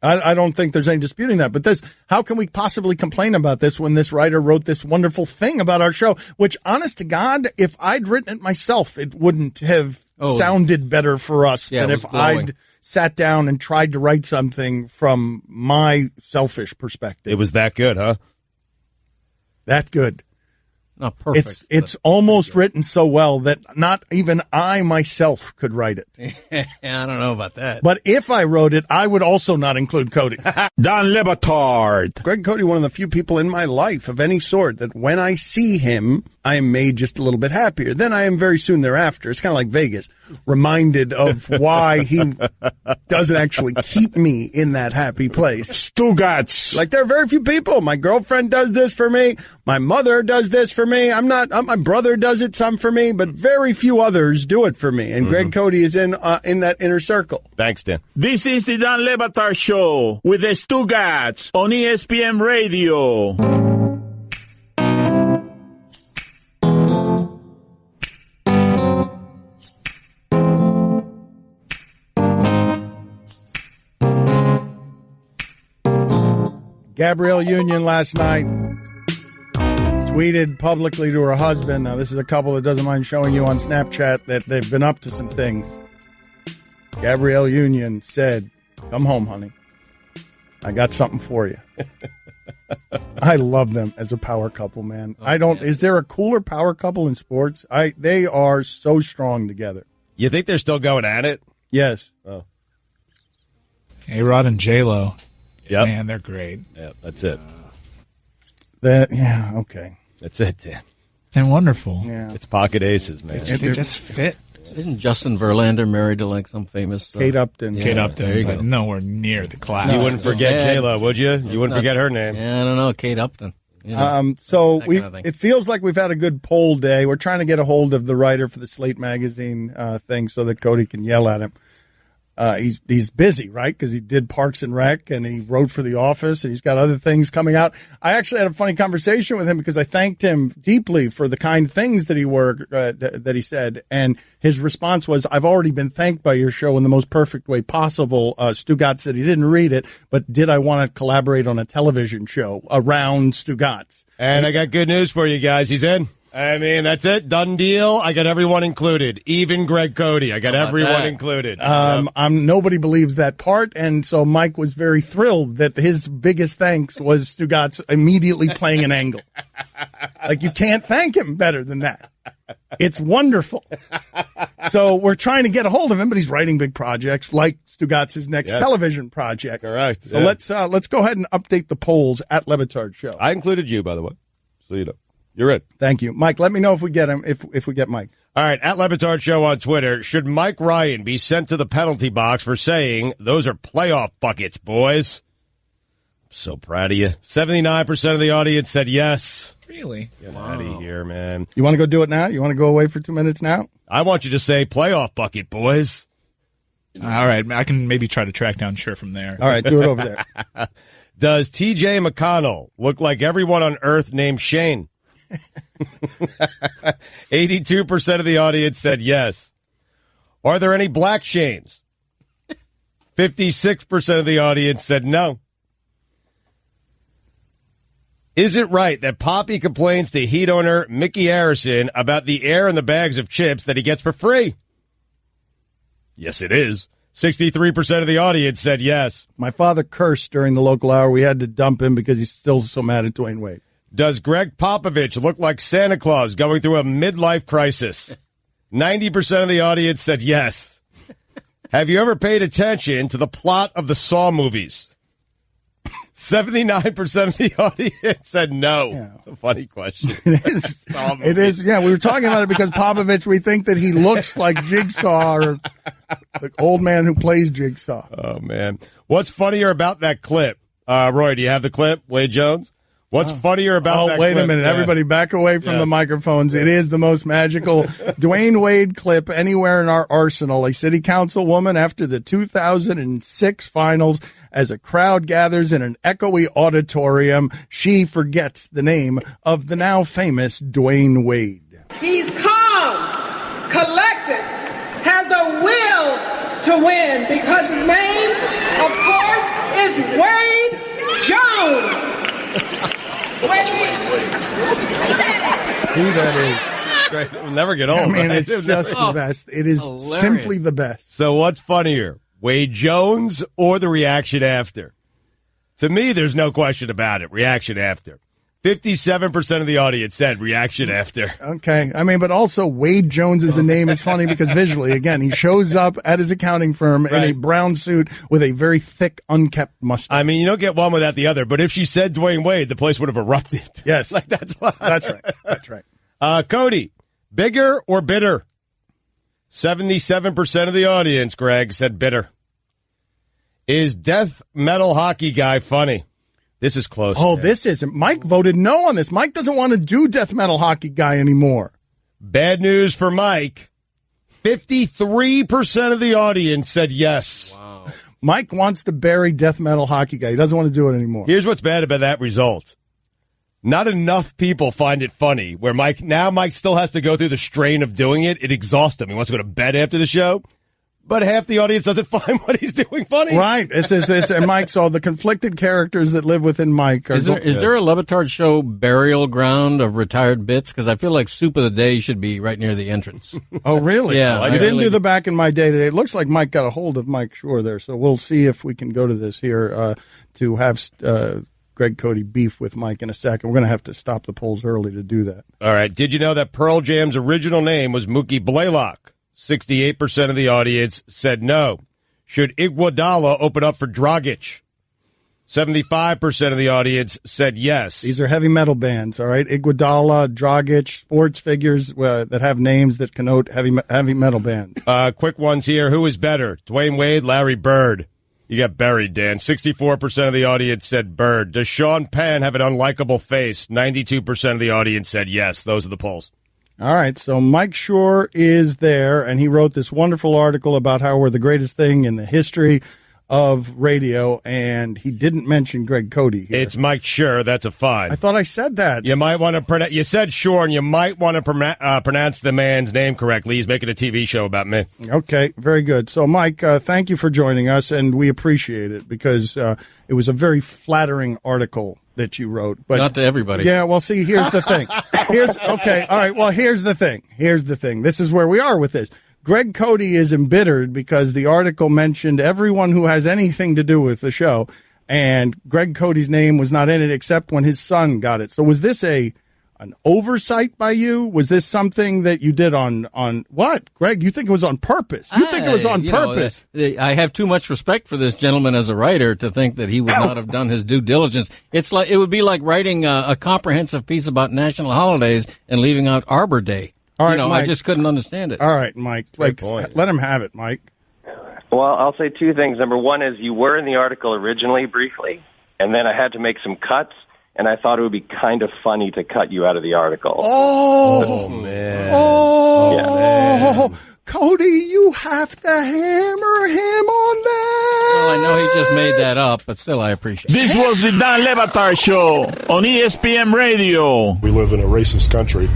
S3: I don't think there's any disputing that. But how can we possibly complain about this when this writer wrote this wonderful thing about our show, which, honest to God, if I'd written it myself, it wouldn't have sounded better for us than if I'd sat down and tried to write something from my selfish perspective.
S5: It was that good, huh?
S3: That good.
S4: Not perfect.
S3: It's almost written so well that not even I myself could write it.
S4: I don't know about that.
S3: But if I wrote it, I would also not include Cote.
S2: Don Batard.
S3: Greg Cote, one of the few people in my life of any sort that when I see him, I am made just a little bit happier. Then I am very soon thereafter. It's kind of like Vegas, reminded of why he doesn't actually keep me in that happy place.
S2: Stugotz.
S3: Like, there are very few people. My girlfriend does this for me. My mother does this for me. My brother does it some for me, but very few others do it for me. And Greg Cote is in that inner circle.
S5: Thanks, Dan.
S2: This is the Don Batard Show with the Stugotz on ESPN Radio.
S3: Gabrielle Union last night tweeted publicly to her husband. Now, this is a couple that doesn't mind showing you on Snapchat that they've been up to some things. Gabrielle Union said, "Come home, honey. I got something for you." I love them as a power couple, man. Is there a cooler power couple in sports? They are so strong together.
S5: You think they're still going at it?
S3: Yes.
S5: Oh.
S6: A-Rod and J-Lo.
S5: Yep.
S6: Man, they're great.
S5: Yeah, that's it.
S3: Okay.
S5: That's it, Dan.
S6: They're wonderful.
S3: Yeah.
S5: It's pocket aces, man.
S6: They just fit.
S4: Isn't Justin Verlander married to some famous
S3: Kate Upton?
S6: Kate Upton,
S4: there you
S6: but
S4: go.
S6: Nowhere near the class.
S5: You wouldn't forget J-Lo, would you? You wouldn't forget her name.
S4: Yeah, I don't know, Kate Upton.
S3: So it feels like we've had a good poll day. We're trying to get a hold of the writer for the Slate magazine thing so that Cote can yell at him. He's busy, right? Because he did Parks and Rec and he wrote for The Office and he's got other things coming out. I actually had a funny conversation with him because I thanked him deeply for the kind things that he said, and his response was, "I've already been thanked by your show in the most perfect way possible." Stugotz said he didn't read it, but did I want to collaborate on a television show around Stugotz?
S5: And I got good news for you guys. He's in. I mean, that's it. Done deal. I got everyone included. Even Greg Cote. I got everyone included.
S3: Nobody believes that part. And so Mike was very thrilled that his biggest thanks was Stugotz immediately playing an angle. Like, you can't thank him better than that. It's wonderful. So we're trying to get a hold of him, but he's writing big projects like Stugotz's next television project.
S5: Correct.
S3: So let's go ahead and update the polls at Le Batard Show.
S5: I included you, by the way. So you know. You're in.
S3: Thank you. Mike, let me know if we get him, if we get Mike.
S5: All right, at Le Batard Show on Twitter, should Mike Ryan be sent to the penalty box for saying, "Those are playoff buckets, boys"? I'm so proud of you. 79% of the audience said yes.
S6: Really?
S5: Get out of here, man.
S3: You want to go do it now? You want to go away for 2 minutes now?
S5: I want you to say playoff bucket, boys.
S6: All right, I can maybe try to track down Sure from there.
S3: All right, do it over there.
S5: Does T.J. McConnell look like everyone on Earth named Shane? 82% of the audience said yes. Are there any black Shanes? 56% of the audience said no. Is it right that Poppy complains to Heat owner Mickey Harrison about the air in the bags of chips that he gets for free? Yes, it is. 63% of the audience said yes.
S3: My father cursed during the local hour. We had to dump him because he's still so mad at Dwyane Wade.
S5: Does Greg Popovich look like Santa Claus going through a midlife crisis? 90% of the audience said yes. Have you ever paid attention to the plot of the Saw movies? 79% of the audience said no.
S3: Yeah.
S5: It's a funny question.
S3: It is. Yeah, we were talking about it because Popovich, we think that he looks like Jigsaw or the old man who plays Jigsaw.
S5: Oh, man. What's funnier about that clip? Roy, do you have the clip? Wade Jones? What's funnier about that
S3: wait
S5: clip?
S3: a minute.
S5: Yeah.
S3: Everybody back away from the microphones. It is the most magical Dwyane Wade clip anywhere in our arsenal. A city councilwoman after the 2006 finals, as a crowd gathers in an echoey auditorium, she forgets the name of the now famous Dwyane Wade.
S9: He's calm, collected, has a will to win because his name, of course, is Wade Jones.
S3: Who that is.
S5: Great. We'll never get old.
S3: I mean,
S5: right?
S3: it's just the best. It is simply the best.
S5: So what's funnier, Wade Jones or the reaction after? To me, there's no question about it. Reaction after. 57% of the audience said reaction after.
S3: Okay. I mean, but also Wade Jones as a name is funny because visually, again, he shows up at his accounting firm in a brown suit with a very thick, unkept mustache.
S5: I mean, you don't get one without the other, but if she said Dwyane Wade, the place would have erupted.
S3: Yes.
S5: Like, that's why.
S3: That's right. That's right.
S5: Cody, bigger or bitter? 77% of the audience, Greg, said bitter. Is death metal hockey guy funny? This is close.
S3: Oh,
S5: man.
S3: this isn't. Mike voted no on this. Mike doesn't want to do death metal hockey guy anymore.
S5: Bad news for Mike. 53% of the audience said yes.
S3: Wow. Mike wants to bury death metal hockey guy. He doesn't want to do it anymore.
S5: Here's what's bad about that result. Not enough people find it funny, where Mike still has to go through the strain of doing it. It exhausts him. He wants to go to bed after the show. But half the audience doesn't find what he's doing funny.
S3: Right. And Mike, so the conflicted characters that live within Mike.
S4: Is there a Le Batard Show burial ground of retired bits? Because I feel like Soup of the Day should be right near the entrance.
S3: Oh, really?
S4: Yeah.
S3: You didn't do the back in my day today. It looks like Mike got a hold of Mike Shore there. So we'll see if we can go to this here to have Greg Cote beef with Mike in a second. We're going to have to stop the polls early to do that.
S5: All right. Did you know that Pearl Jam's original name was Mookie Blaylock? 68% of the audience said no. Should Iguodala open up for Dragic? 75% of the audience said yes.
S3: These are heavy metal bands, all right? Iguodala, Dragic, sports figures that have names that connote heavy metal bands.
S5: Quick ones here. Who is better, Dwyane Wade, Larry Bird? You got buried, Dan. 64% of the audience said Bird. Does Sean Penn have an unlikable face? 92% of the audience said yes. Those are the polls.
S3: All right, so Mike Shore is there, and he wrote this wonderful article about how we're the greatest thing in the history of radio, and he didn't mention Greg Cote here.
S5: It's Mike Shore. That's a fine.
S3: I thought I said that.
S5: You might want to you said Shore, and you might want to pronounce the man's name correctly. He's making a TV show about me.
S3: Okay, very good. So, Mike, thank you for joining us, and we appreciate it because it was a very flattering article that you wrote. But
S4: not to everybody.
S3: Yeah, well, see, here's the thing. Here's the thing. This is where we are with this. Greg Cote is embittered because the article mentioned everyone who has anything to do with the show, and Greg Cote's name was not in it except when his son got it. So was this an oversight by you? Was this something that you did on what? Greg, you think it was on purpose? You think it was on purpose?
S4: I have too much respect for this gentleman as a writer to think that he would not have done his due diligence. It would be like writing a comprehensive piece about national holidays and leaving out Arbor Day.
S3: All right, Mike,
S4: I just couldn't understand it.
S3: All right, Mike. Let him have it, Mike.
S14: Well, I'll say two things. Number one is you were in the article originally briefly, and then I had to make some cuts, and I thought it would be kind of funny to cut you out of the article.
S3: Oh,
S5: man.
S3: Oh, man. Cote, you have to hammer him on that.
S4: Well, I know he just made that up, but still I appreciate it.
S2: This was the Dan Le Batard Show on ESPN Radio.
S19: We live in a racist country.